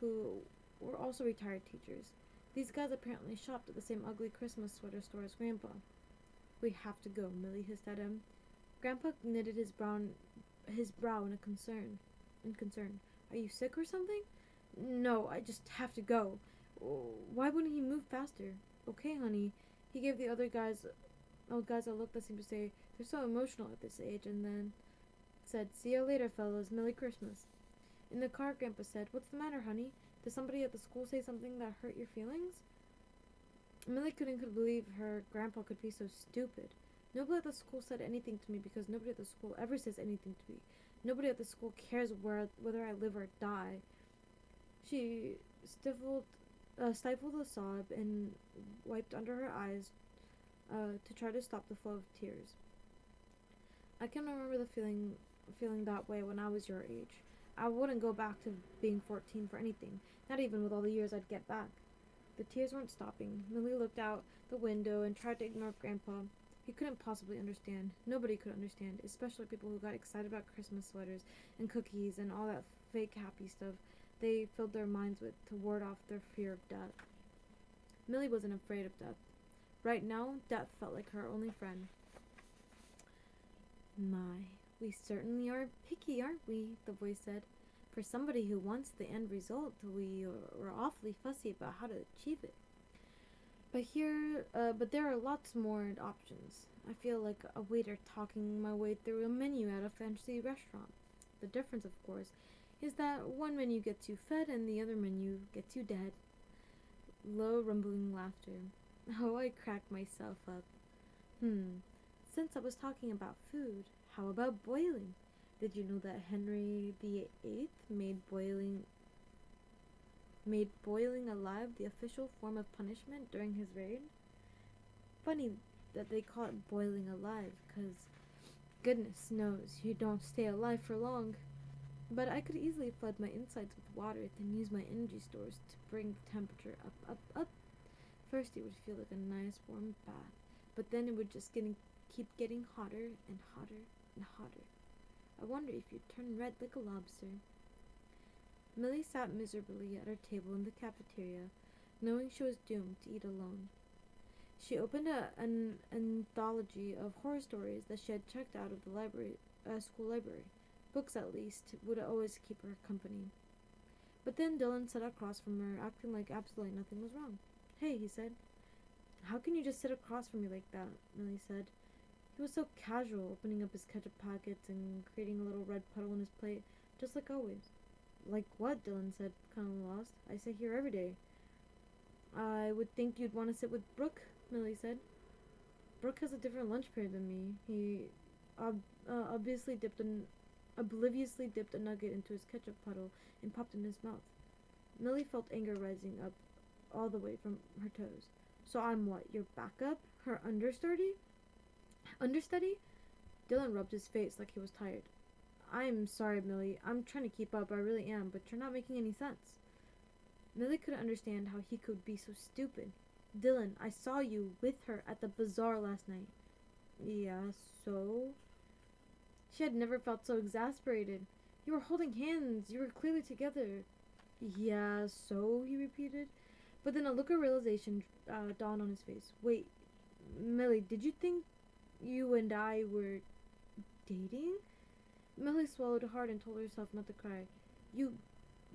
who were also retired teachers. These guys apparently shopped at the same ugly Christmas sweater store as Grandpa. We have to go, Millie hissed at him. Grandpa knitted his brow in concern. Are you sick or something? No, I just have to go. Why wouldn't he move faster? Okay, honey. He gave the other guys a look that seemed to say, they're so emotional at this age, and then said, see you later, fellas. Merry Christmas. In the car, Grandpa said, what's the matter, honey? Did somebody at the school say something that hurt your feelings? Millie couldn't believe her grandpa could be so stupid. Nobody at the school said anything to me because nobody at the school ever says anything to me. Nobody at the school cares whether I live or die. She stifled a sob and wiped under her eyes to try to stop the flow of tears. I can remember the feeling that way when I was your age. I wouldn't go back to being 14 for anything, not even with all the years I'd get back. The tears weren't stopping. Millie looked out the window and tried to ignore Grandpa. He couldn't possibly understand. Nobody could understand, especially people who got excited about Christmas sweaters and cookies and all that fake happy stuff they filled their minds with to ward off their fear of death. Millie wasn't afraid of death. Right now, death felt like her only friend. My, we certainly are picky, aren't we? The voice said. For somebody who wants the end result, we are awfully fussy about how to achieve it. But there are lots more options. I feel like a waiter talking my way through a menu at a fancy restaurant. The difference, of course, is that one menu gets you fed and the other menu gets you dead. Low, rumbling laughter. Oh, I cracked myself up. Since I was talking about food, how about boiling? Did you know that Henry VIII made boiling alive the official form of punishment during his reign? Funny that they call it boiling alive, 'cause goodness knows you don't stay alive for long. But I could easily flood my insides with water, then use my energy stores to bring the temperature up. First it would feel like a nice warm bath, but then it would just keep getting hotter and hotter and hotter. I wonder if you'd turn red like a lobster. Millie sat miserably at her table in the cafeteria, knowing she was doomed to eat alone. She opened an anthology of horror stories that she had checked out of the school library. Books, at least, would always keep her company. But then Dylan sat across from her, acting like absolutely nothing was wrong. Hey, he said. How can you just sit across from me like that? Millie said. He was so casual, opening up his ketchup packets and creating a little red puddle on his plate, just like always. Like what? Dylan said, kind of lost. I sit here every day. I would think you'd want to sit with Brooke, Millie said. Brooke has a different lunch period than me. He obliviously dipped a nugget into his ketchup puddle and popped in his mouth. Millie felt anger rising up all the way from her toes. So I'm what, your backup? Her understudy? Understudy? Dylan rubbed his face like he was tired. I'm sorry, Millie. I'm trying to keep up, I really am, but you're not making any sense. Millie couldn't understand how he could be so stupid. Dylan, I saw you with her at the bazaar last night. Yeah, so? She had never felt so exasperated. You were holding hands. You were clearly together. Yeah, so? He repeated. But then a look of realization dawned on his face. Wait, Millie, did you think you and I were dating? Millie swallowed hard and told herself not to cry. You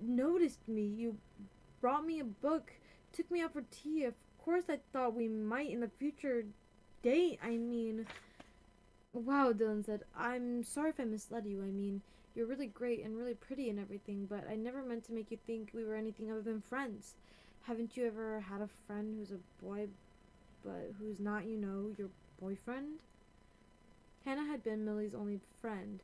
noticed me. You brought me a book. Took me out for tea. Of course I thought we might in the future date. I mean... Wow, Dylan said. I'm sorry if I misled you. I mean, you're really great and really pretty and everything, but I never meant to make you think we were anything other than friends. Haven't you ever had a friend who's a boy, but who's not, your boyfriend? Hannah had been Millie's only friend,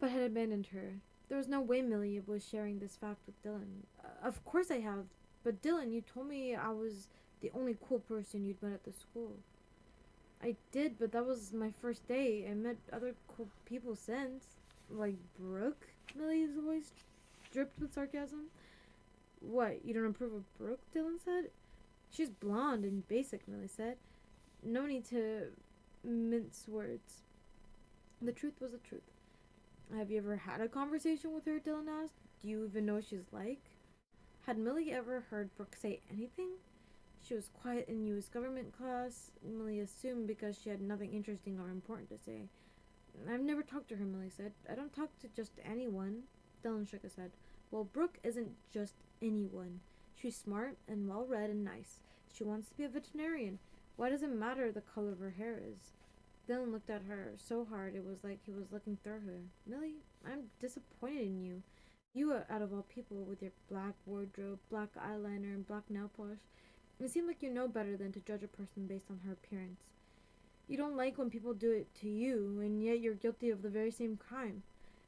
but had abandoned her. There was no way Millie was sharing this fact with Dylan. Of course I have, but Dylan, you told me I was the only cool person you'd met at the school. I did, but that was my first day. I met other cool people since. Like Brooke? Millie's voice dripped with sarcasm. What, you don't approve of Brooke? Dylan said. She's blonde and basic, Millie said. No need to mince words. The truth was the truth. Have you ever had a conversation with her? Dylan asked. Do you even know what she's like? Had Millie ever heard Brooke say anything? She was quiet in U.S. government class, Millie assumed because she had nothing interesting or important to say. I've never talked to her, Millie said. I don't talk to just anyone. Dylan shook his head. Well, Brooke isn't just anyone. She's smart and well-read and nice. She wants to be a veterinarian. Why does it matter the color of her hair is? Dylan looked at her so hard it was like he was looking through her. Millie, I'm disappointed in you. You, out of all people, with your black wardrobe, black eyeliner, and black nail polish, it seemed like you know better than to judge a person based on her appearance. You don't like when people do it to you, and yet you're guilty of the very same crime.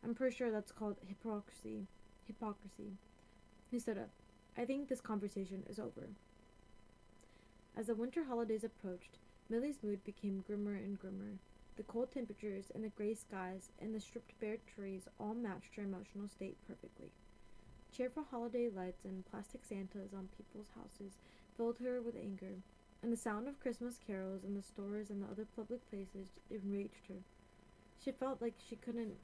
I'm pretty sure that's called hypocrisy. Hypocrisy. He stood up. I think this conversation is over. As the winter holidays approached, Millie's mood became grimmer and grimmer. The cold temperatures and the gray skies and the stripped bare trees all matched her emotional state perfectly. Cheerful holiday lights and plastic Santas on people's houses filled her with anger, and the sound of Christmas carols in the stores and the other public places enraged her. She felt like she couldn't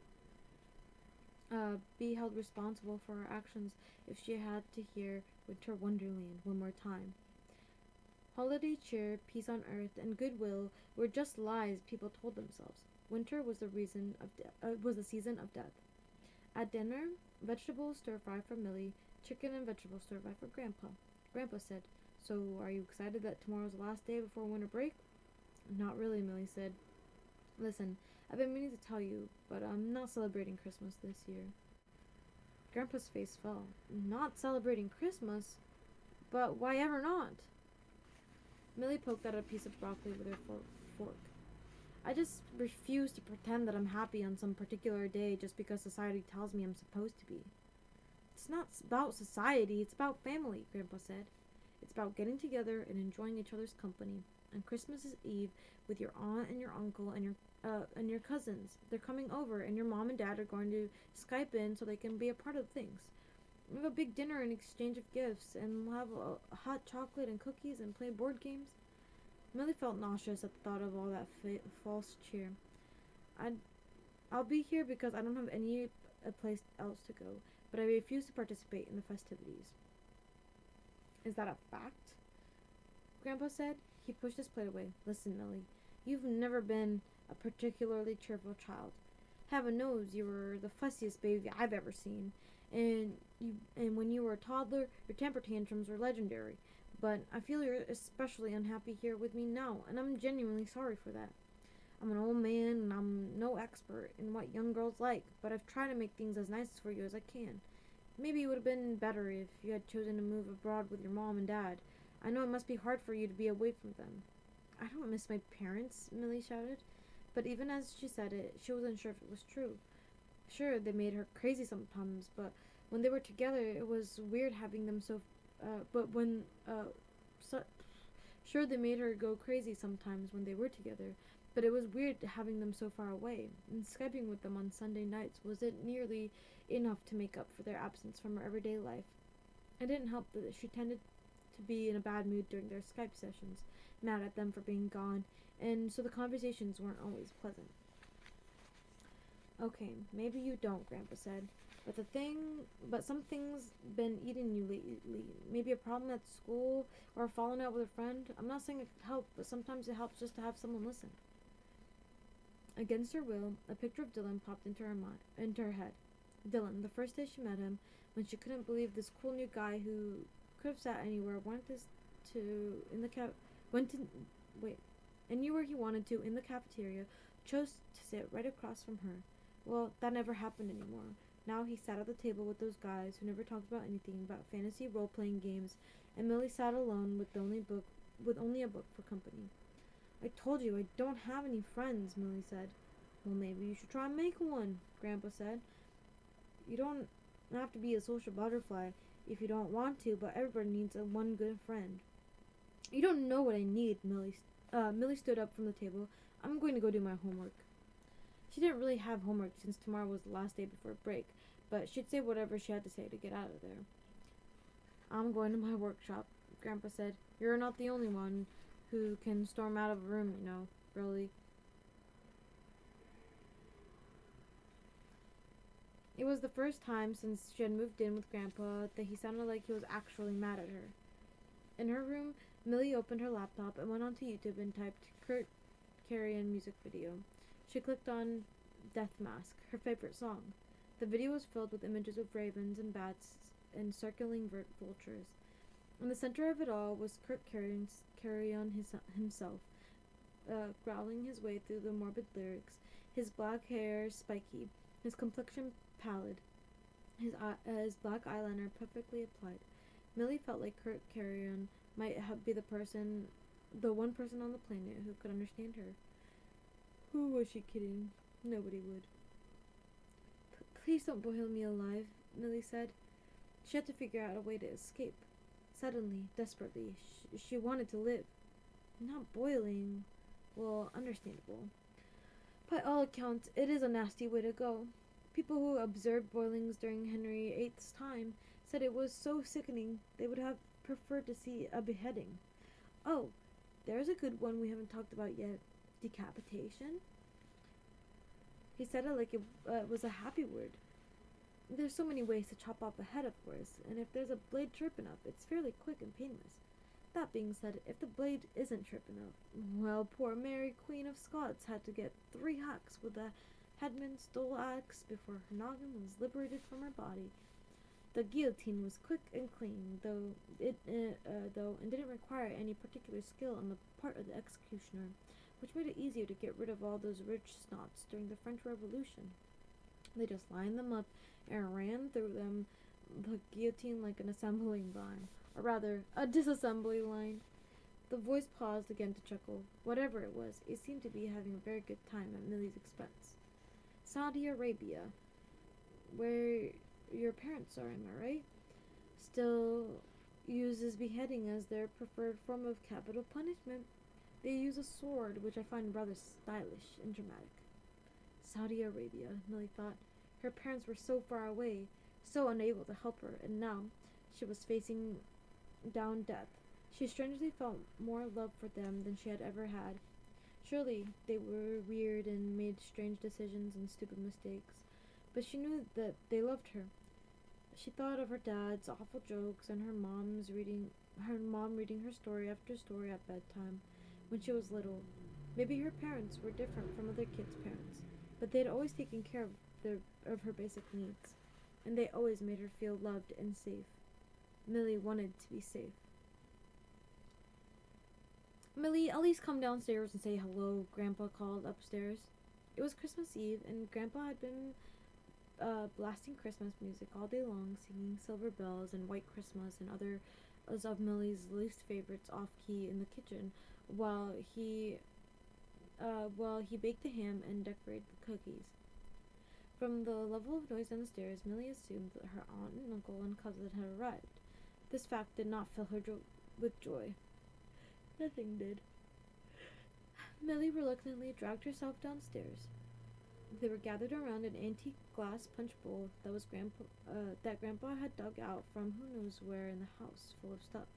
be held responsible for her actions if she had to hear Winter Wonderland one more time. Holiday cheer, peace on earth, and goodwill were just lies people told themselves. Winter was was the season of death. At dinner, vegetable stir fry for Millie, chicken and vegetable stir fry for Grandpa. Grandpa said, "So, are you excited that tomorrow's the last day before winter break?" "Not really," Millie said. "Listen, I've been meaning to tell you, but I'm not celebrating Christmas this year." Grandpa's face fell. "Not celebrating Christmas? But why ever not?" Millie poked at a piece of broccoli with her fork. "I just refuse to pretend that I'm happy on some particular day just because society tells me I'm supposed to be." "It's not about society, it's about family," Grandpa said. "It's about getting together and enjoying each other's company. On Christmas Eve with your aunt and your uncle and your cousins. They're coming over, and your mom and dad are going to Skype in so they can be a part of things. We'll have a big dinner in exchange of gifts, and we'll have a hot chocolate and cookies and play board games." Millie felt nauseous at the thought of all that false cheer. I'd, "I'll be here because I don't have any place else to go, but I refuse to participate in the festivities." "Is that a fact?" Grandpa said. He pushed his plate away. "Listen, Millie, you've never been a particularly cheerful child. Heaven knows you were the fussiest baby I've ever seen, and when you were a toddler, your temper tantrums were legendary. But I feel you're especially unhappy here with me now, and I'm genuinely sorry for that. I'm an old man, and I'm no expert in what young girls like, but I've tried to make things as nice for you as I can. Maybe it would have been better if you had chosen to move abroad with your mom and dad. I know it must be hard for you to be away from them." "I don't miss my parents," Millie shouted. But even as she said it, she wasn't sure if it was true. Sure, they made her crazy sometimes, but when they were together, it was weird having them so. But when so, Sure, they made her go crazy sometimes when they were together, but it was weird having them so far away. And Skyping with them on Sunday nights wasn't nearly enough to make up for their absence from her everyday life. It didn't help that she tended to be in a bad mood during their Skype sessions, mad at them for being gone, and so the conversations weren't always pleasant. "Okay, maybe you don't," Grandpa said. But something's been eating you lately. Maybe a problem at school or falling out with a friend. I'm not saying it could help, but sometimes it helps just to have someone listen." Against her will, a picture of Dylan popped into her head. Dylan, the first day she met him, when she couldn't believe this cool new guy who could have sat anywhere went to wait and knew where he wanted to in the cafeteria, chose to sit right across from her. Well, that never happened anymore. Now he sat at the table with those guys who never talked about anything but fantasy role-playing games, and Millie sat alone with only a book for company. "I told you I don't have any friends," Millie said. "Well, maybe you should try and make one," Grandpa said. "You don't have to be a social butterfly if you don't want to, but everybody needs one good friend." "You don't know what I need," Millie stood up from the table. "I'm going to go do my homework." She didn't really have homework since tomorrow was the last day before break, but she'd say whatever she had to say to get out of there. "I'm going to my workshop," Grandpa said. "You're not the only one who can storm out of a room, really." It was the first time since she had moved in with Grandpa that he sounded like he was actually mad at her. In her room, Millie opened her laptop and went onto YouTube and typed Kurt Carrion music video. She clicked on Death Mask, her favorite song. The video was filled with images of ravens and bats and circling vultures. In the center of it all was Kurt Carrion himself, growling his way through the morbid lyrics, his black hair spiky, his complexion pallid. his black eyeliner perfectly applied. Millie felt like Kurt Carrion might be the one person on the planet who could understand her. Who was she kidding? Nobody would. Please don't boil me alive, Millie said. She had to figure out a way to escape. Suddenly, desperately, she wanted to live. Not boiling. Well, understandable. By all accounts, it is a nasty way to go. People who observed boilings during Henry VIII's time said it was so sickening they would have preferred to see a beheading. Oh, there's a good one we haven't talked about yet. Decapitation? He said it like it was a happy word. There's so many ways to chop off a head, of course, and if there's a blade sharp enough, it's fairly quick and painless. That being said, if the blade isn't sharp enough, well, poor Mary Queen of Scots had to get 3 hacks with a headsman's dull axe before her noggin was liberated from her body. The guillotine was quick and clean, though and didn't require any particular skill on the part of the executioner, which made it easier to get rid of all those rich snots during the French Revolution. They just lined them up and ran through them the guillotine like an assembling line, or rather, a disassembly line. The voice paused again to chuckle. Whatever it was, it seemed to be having a very good time at Millie's expense. Saudi Arabia, where your parents are, am I right? Still uses beheading as their preferred form of capital punishment. They use a sword, which I find rather stylish and dramatic. Saudi Arabia, Millie thought. Her parents were so far away, so unable to help her, and now she was facing down death. She strangely felt more love for them than she had ever had. Surely they were weird and made strange decisions and stupid mistakes, but she knew that they loved her. She thought of her dad's awful jokes and her mom reading her story after story at bedtime when she was little. Maybe her parents were different from other kids' parents, but they had always taken care of her basic needs, and they always made her feel loved and safe. Millie wanted to be safe. Millie, at least come downstairs and say hello, Grandpa called upstairs. It was Christmas Eve, and Grandpa had been blasting Christmas music all day long, singing Silver Bells and White Christmas and others of Millie's least favorites off key in the kitchen, while he baked the ham and decorated the cookies. From the level of noise downstairs, Millie assumed that her aunt and uncle and cousin had arrived. This fact did not fill her with joy. Nothing did. Millie reluctantly dragged herself downstairs. They were gathered around an antique glass punch bowl that Grandpa had dug out from who knows where in the house, full of stuff.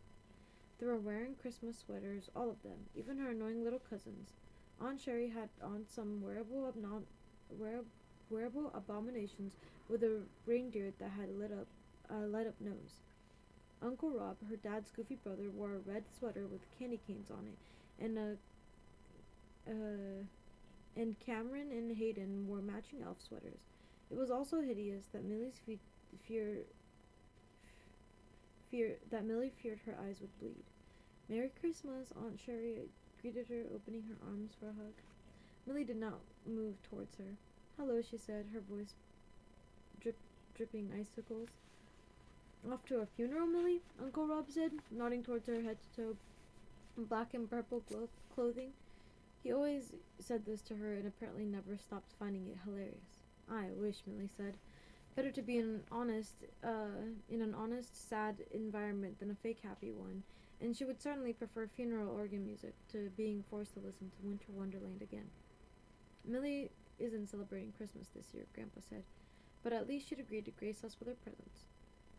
They were wearing Christmas sweaters, all of them, even her annoying little cousins. Aunt Sherry had on some wearable abominations with a reindeer that had light up nose. Uncle Rob, her dad's goofy brother, wore a red sweater with candy canes on it, and Cameron and Hayden wore matching elf sweaters. It was also hideous that Millie feared her eyes would bleed. "Merry Christmas," Aunt Sherry greeted her, opening her arms for a hug. Millie did not move towards her. "Hello," she said, her voice dripping icicles. "Off to a funeral, Millie?" Uncle Rob said, nodding towards her head to toe black and purple clothing. He always said this to her and apparently never stopped finding it hilarious. "I wish," Millie said. "Better to be in an honest, sad environment than a fake happy one, and she would certainly prefer funeral organ music to being forced to listen to Winter Wonderland again." "Millie isn't celebrating Christmas this year," Grandpa said, "but at least she'd agreed to grace us with her presence."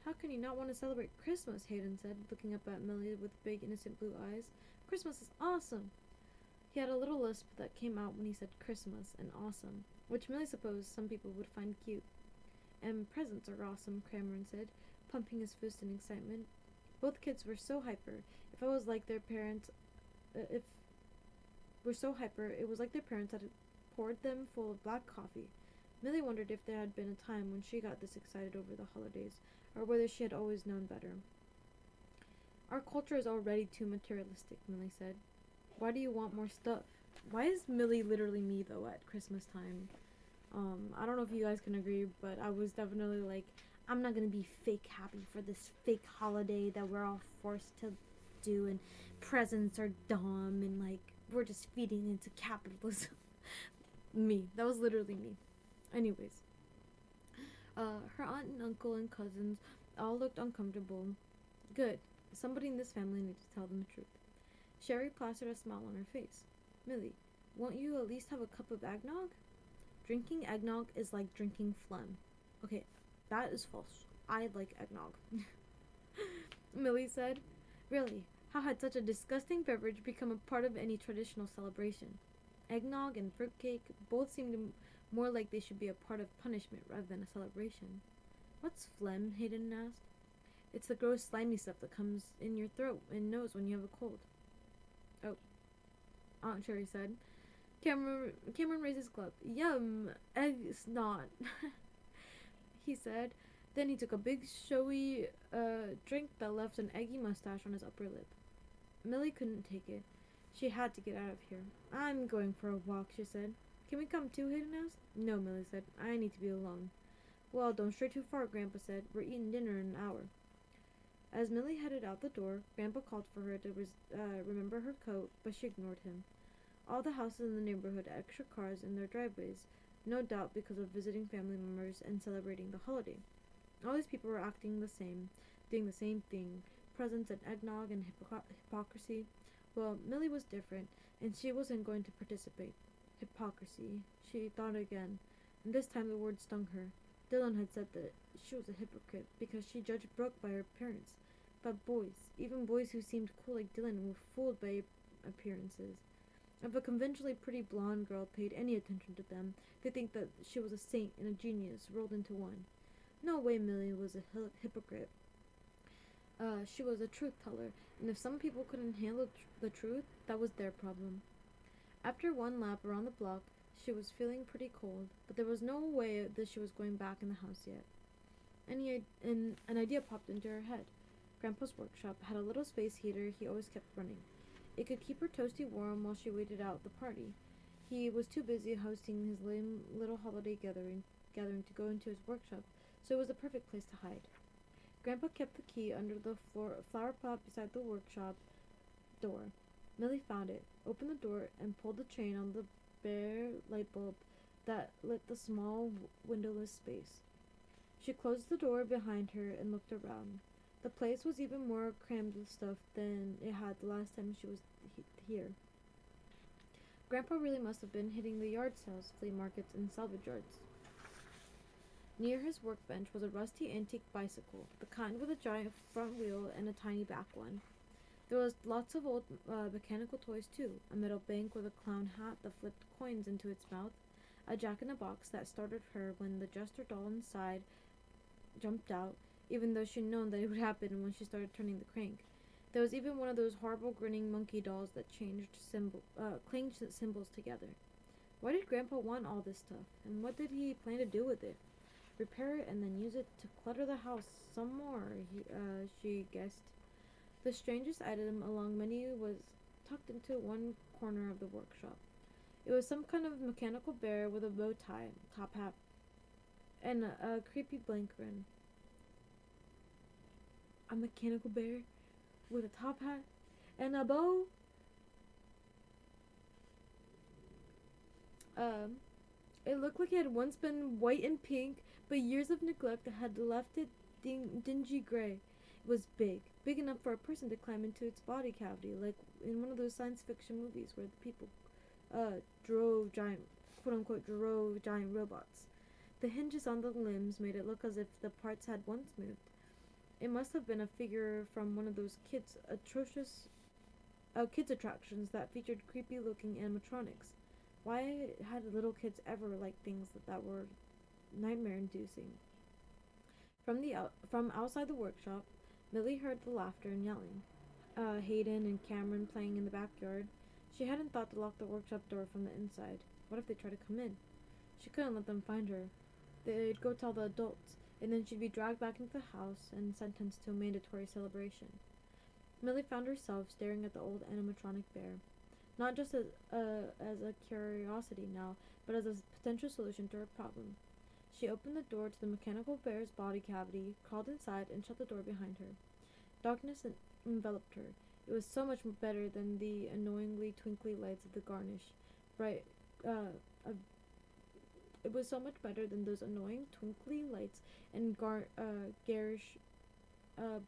"How can you not want to celebrate Christmas?" Hayden said, looking up at Millie with big, innocent blue eyes. "Christmas is awesome!" He had a little lisp that came out when he said Christmas and awesome, which Millie supposed some people would find cute. "And presents are awesome," Cameron said, pumping his fist in excitement. Both kids were so hyper. If it was like their parents had poured them full of black coffee. Millie wondered if there had been a time when she got this excited over the holidays, or whether she had always known better. "Our culture is already too materialistic," Millie said. "Why do you want more stuff?" Why is Millie literally me, though, at Christmas time? I don't know if you guys can agree, but I was definitely like, I'm not gonna be fake happy for this fake holiday that we're all forced to do, and presents are dumb, and like we're just feeding into capitalism. Me. That was literally me. Anyways, her aunt and uncle and cousins all looked uncomfortable. Good. Somebody in this family needed to tell them the truth. Sherry plastered a smile on her face. Millie, won't you at least have a cup of eggnog? Drinking eggnog is like drinking phlegm. Okay, that is false. I like eggnog. Millie said. Really, how had such a disgusting beverage become a part of any traditional celebration? Eggnog and fruitcake both seemed more like they should be a part of punishment rather than a celebration. What's phlegm? Hayden asked. It's the gross slimy stuff that comes in your throat and nose when you have a cold. Oh, Aunt Sherry said. Cameron raised his glove. Yum, egg snot, he said. Then he took a big showy drink that left an eggy mustache on his upper lip. Millie couldn't take it. She had to get out of here. I'm going for a walk, she said. Can we come too, Hayden asked. No, Millie said. I need to be alone. Well, don't stray too far, Grandpa said. We're eating dinner in an hour. As Millie headed out the door, Grandpa called for her to remember her coat, but she ignored him. All the houses in the neighborhood had extra cars in their driveways, no doubt because of visiting family members and celebrating the holiday. All these people were acting the same, doing the same thing, presents and eggnog and hypocrisy. Well, Millie was different, and she wasn't going to participate. Hypocrisy. She thought again, and this time the word stung her. Dylan had said that she was a hypocrite because she judged Brooke by her appearance. But boys, even boys who seemed cool like Dylan, were fooled by appearances. If a conventionally pretty blonde girl paid any attention to them, they'd think that she was a saint and a genius rolled into one. No way Millie was a hypocrite. She was a truth teller, and if some people couldn't handle the truth, that was their problem. After one lap around the block, she was feeling pretty cold, but there was no way that she was going back in the house yet. An idea popped into her head. Grandpa's workshop had a little space heater he always kept running. It could keep her toasty warm while she waited out the party. He was too busy hosting his lame little holiday gathering to go into his workshop, so it was the perfect place to hide. Grandpa kept the key under the flower pot beside the workshop door. Millie found it, opened the door, and pulled the chain on the bare light bulb that lit the small windowless space. She closed the door behind her and looked around. The place was even more crammed with stuff than it had the last time she was here. Grandpa really must have been hitting the yard sales, flea markets, and salvage yards. Near his workbench was a rusty antique bicycle, the kind with a giant front wheel and a tiny back one. There was lots of old mechanical toys too, a metal bank with a clown hat that flipped coins into its mouth, a jack-in-the-box that startled her when the jester doll inside jumped out, even though she'd known that it would happen when she started turning the crank. There was even one of those horrible grinning monkey dolls that clanged symbols together. Why did Grandpa want all this stuff, and what did he plan to do with it? Repair it and then use it to clutter the house some more, she guessed. The strangest item along many was tucked into one corner of the workshop. It was some kind of mechanical bear with a bow tie, top hat, and a creepy blank grin. A mechanical bear with a top hat and a bow? It looked like it had once been white and pink, but years of neglect had left it dingy gray. It was big enough for a person to climb into its body cavity, like in one of those science fiction movies where the people quote-unquote, drove giant robots. The hinges on the limbs made it look as if the parts had once moved. It must have been a figure from one of those kids' attractions that featured creepy-looking animatronics. Why had little kids ever liked things that were nightmare-inducing? From outside the workshop, Millie heard the laughter and yelling. Hayden and Cameron playing in the backyard. She hadn't thought to lock the workshop door from the inside. What if they tried to come in? She couldn't let them find her. They'd go tell the adults, and then she'd be dragged back into the house and sentenced to a mandatory celebration. Millie found herself staring at the old animatronic bear, not just as a curiosity now, but as a potential solution to her problem. She opened the door to the mechanical bear's body cavity, crawled inside, and shut the door behind her. Darkness enveloped her. It was so much better than the annoyingly twinkly lights of the garnish. Bright, of It was so much better than those annoying twinkly lights and garish,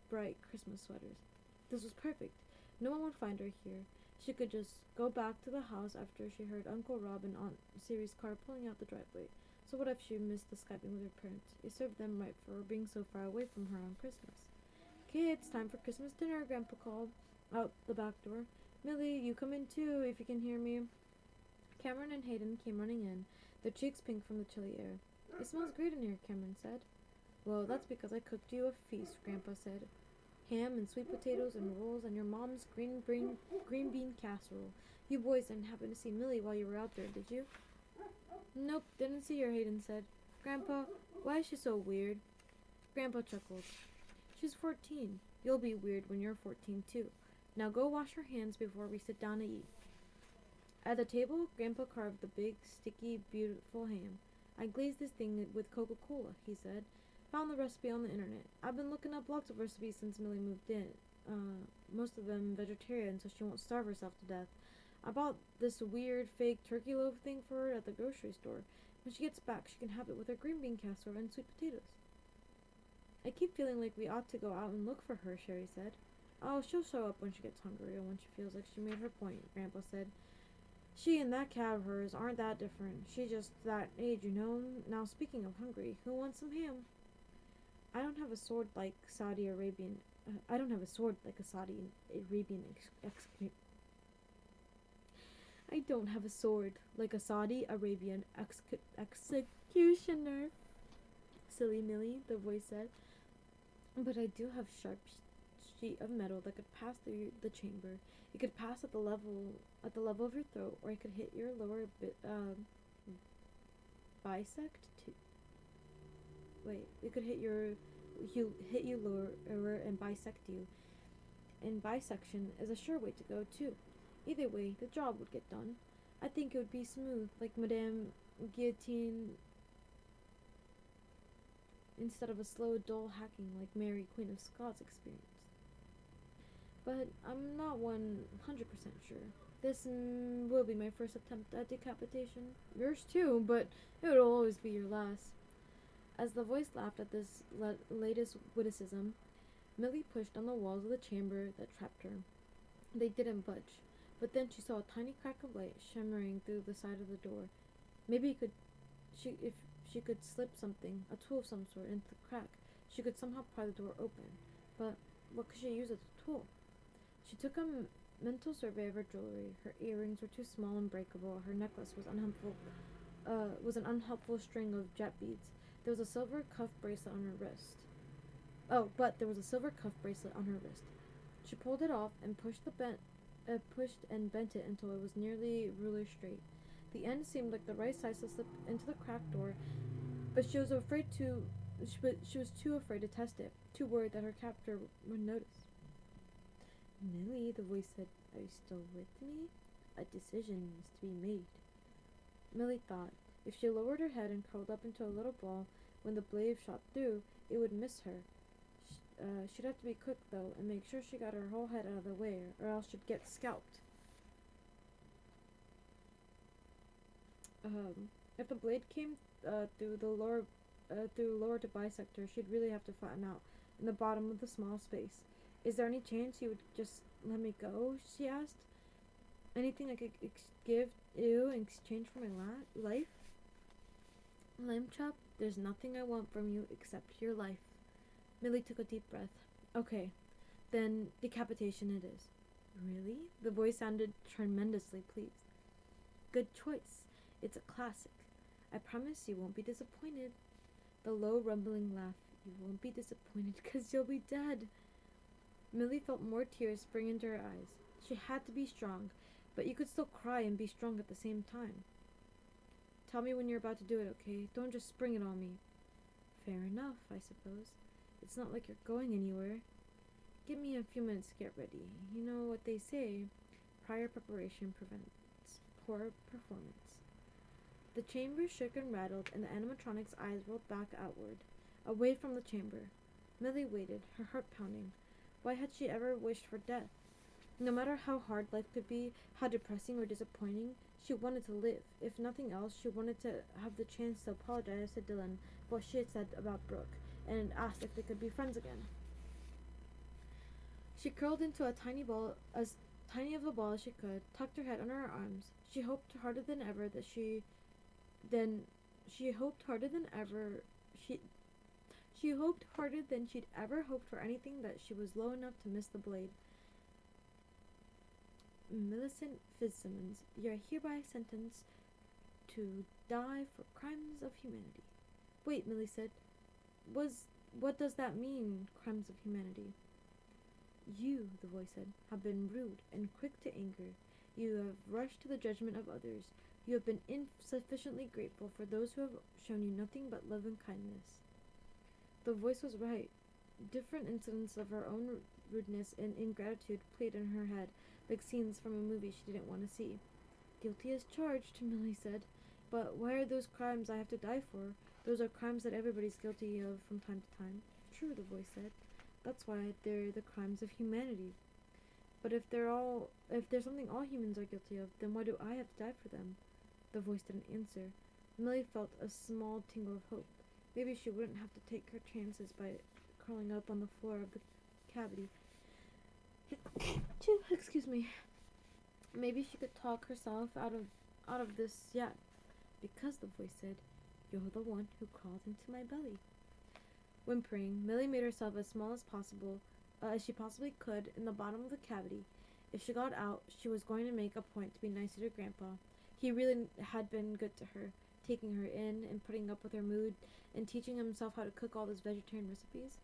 bright Christmas sweaters. This was perfect. No one would find her here. She could just go back to the house after she heard Uncle Rob and Aunt Siri's car pulling out the driveway. So what if she missed the Skyping with her parents? It served them right for being so far away from her on Christmas. "Kids, time for Christmas dinner," Grandpa called out the back door. "Millie, you come in too, if you can hear me." Cameron and Hayden came running in, their cheeks pink from the chilly air. "It smells great in here," Cameron said. "Well, that's because I cooked you a feast," Grandpa said. "Ham and sweet potatoes and rolls and your mom's green bean casserole. You boys didn't happen to see Millie while you were out there, did you?" "Nope, didn't see her," Hayden said. "Grandpa, why is she so weird?" Grandpa chuckled. "She's 14. You'll be weird when you're 14 too. Now go wash your hands before we sit down to eat." At the table, Grandpa carved the big, sticky, beautiful ham. "I glazed this thing with Coca-Cola," he said. "Found the recipe on the internet. I've been looking up lots of recipes since Millie moved in. Most of them vegetarian so she won't starve herself to death. I bought this weird fake turkey loaf thing for her at the grocery store. When she gets back, she can have it with her green bean casserole and sweet potatoes." "I keep feeling like we ought to go out and look for her," Sherry said. "Oh, she'll show up when she gets hungry or when she feels like she made her point," Grandpa said. "She and that cat of hers aren't that different. She's just that age, you know. Now, speaking of hungry, who wants some ham?" I don't have a sword like Saudi Arabian. I don't have a sword like a Saudi Arabian I don't have a sword like a Saudi Arabian executioner. "Silly Millie," the voice said. "But I do have sharp sheet of metal that could pass through the chamber. It could pass at the level of your throat, or it could hit your lower bisect too. Wait, it could hit you lower and bisect you. And bisection is a sure way to go too. Either way, the job would get done. I think it would be smooth, like Madame Guillotine, instead of a slow, dull hacking like Mary, Queen of Scots experienced. But I'm not 100% sure. This will be my first attempt at decapitation. Yours too, but it will always be your last." As the voice laughed at this latest witticism, Millie pushed on the walls of the chamber that trapped her. They didn't budge, but then she saw a tiny crack of light shimmering through the side of the door. Maybe if she could slip something, a tool of some sort, into the crack, she could somehow pry the door open. But what could she use as a tool? She took a mental survey of her jewelry. Her earrings were too small and breakable. Her necklace was an unhelpful string of jet beads. There was a silver cuff bracelet on her wrist. There was a silver cuff bracelet on her wrist. She pulled it off and pushed and bent it until it was nearly ruler straight. The end seemed like the right size to slip into the cracked door, but she was too afraid to test it, too worried that her captor would notice. "Millie," the voice said, "are you still with me? A decision needs to be made." Millie thought. If she lowered her head and curled up into a little ball when the blade shot through, it would miss her. She'd have to be quick, though, and make sure she got her whole head out of the way, or else she'd get scalped. If the blade came through lower to bisect her, she'd really have to flatten out in the bottom of the small space. "Is there any chance you would just let me go?" she asked. "Anything I could give you in exchange for my life?" "Lamb chop, there's nothing I want from you except your life." Millie took a deep breath. "Okay, then decapitation it is." "Really?" The voice sounded tremendously pleased. "Good choice. It's a classic. I promise you won't be disappointed." The low, rumbling laugh. "You won't be disappointed because you'll be dead." Millie felt more tears spring into her eyes. She had to be strong, but you could still cry and be strong at the same time. "Tell me when you're about to do it, okay? Don't just spring it on me." "Fair enough, I suppose. It's not like you're going anywhere." "Give me a few minutes to get ready. You know what they say, prior preparation prevents poor performance." The chamber shook and rattled, and the animatronic's eyes rolled back outward, away from the chamber. Millie waited, her heart pounding. Why had she ever wished for death? No matter how hard life could be, how depressing or disappointing, she wanted to live. If nothing else, she wanted to have the chance to apologize to Dylan for what she had said about Brooke, and asked if they could be friends again. She curled into a tiny ball, as tiny of a ball as she could, tucked her head under her arms. She hoped harder than ever that she hoped harder than ever she hoped harder than she'd ever hoped for anything that she was low enough to miss the blade. Millicent Fitzsimmons, you are hereby sentenced to die for crimes of humanity. Wait, Millie said. What does that mean, crimes of humanity? You, the voice said, have been rude and quick to anger. You have rushed to the judgment of others. You have been insufficiently grateful for those who have shown you nothing but love and kindness. The voice was right. Different incidents of her own rudeness and ingratitude played in her head, like scenes from a movie she didn't want to see. Guilty as charged, Millie said. But why are those crimes I have to die for? Those are crimes that everybody's guilty of from time to time. True, the voice said. That's why they're the crimes of humanity. But if there's something all humans are guilty of, then why do I have to die for them? The voice didn't answer. Millie felt a small tingle of hope. Maybe she wouldn't have to take her chances by curling up on the floor of the cavity. Excuse me. Maybe she could talk herself out of this yet. Because, the voice said, you're the one who crawled into my belly. Whimpering, Millie made herself as small as possible, as she possibly could, in the bottom of the cavity. If she got out, she was going to make a point to be nicer to Grandpa. He really had been good to her, taking her in and putting up with her mood and teaching himself how to cook all those vegetarian recipes.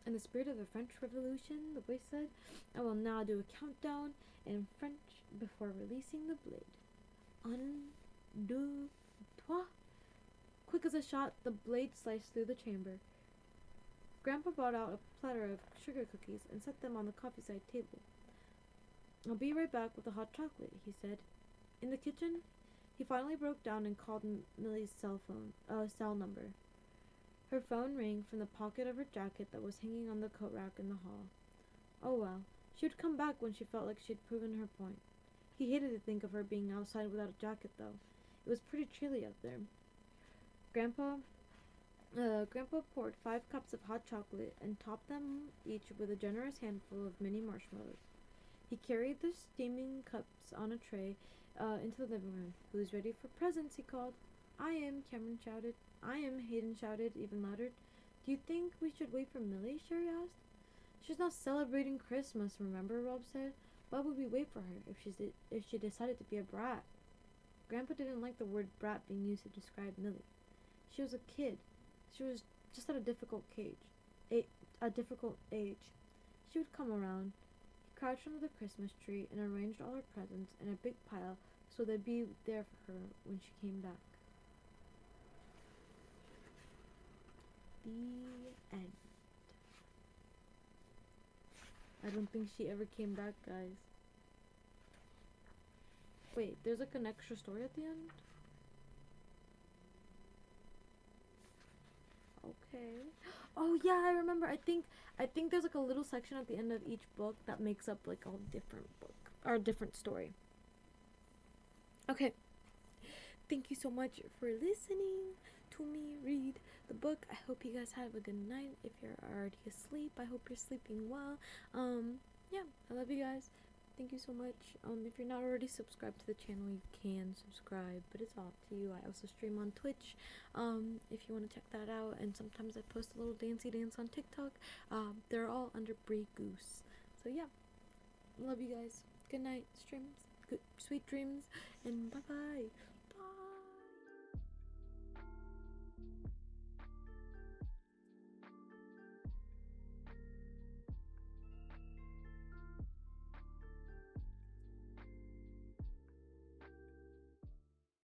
In the spirit of the French Revolution, the voice said, I will now do a countdown in French before releasing the blade. Un, deux, trois. Quick as a shot, the blade sliced through the chamber. Grandpa brought out a platter of sugar cookies and set them on the coffee-side table. I'll be right back with the hot chocolate, he said. In the kitchen, he finally broke down and called Millie's cell number. Her phone rang from the pocket of her jacket that was hanging on the coat rack in the hall. Oh well, she would come back when she felt like she'd proven her point. He hated to think of her being outside without a jacket, though. It was pretty chilly out there. Grandpa poured 5 cups of hot chocolate and topped them each with a generous handful of mini marshmallows. He carried the steaming cups on a tray into the living room. Who's ready for presents? He called. I am, Cameron shouted. I am, Hayden shouted even louder. Do you think we should wait for Millie? Sherry asked. She's not celebrating Christmas, remember? Rob said. Why would we wait for her if she decided to be a brat? Grandpa didn't like the word brat being used to describe Millie. She was a kid. She was just at a difficult age. She would come around. He crouched under the Christmas tree and arranged all her presents in a big pile so they'd be there for her when she came back. The end. I don't think she ever came back, guys. Wait, there's like an extra story at the end? Okay. Oh yeah, I remember. I think there's like a little section at the end of each book that makes up like a different book or a different story. Okay. Thank you so much for listening to me read the book. I hope you guys have a good night. If you're already asleep, I hope you're sleeping well. Yeah, I love you guys. Thank you so much. If you're not already subscribed to the channel, you can subscribe, but it's all up to you. I also stream on Twitch, if you want to check that out, and sometimes I post a little dancey dance on TikTok. They're all under Brigoose. So yeah, love you guys. Good night, streams, good sweet dreams, and bye bye.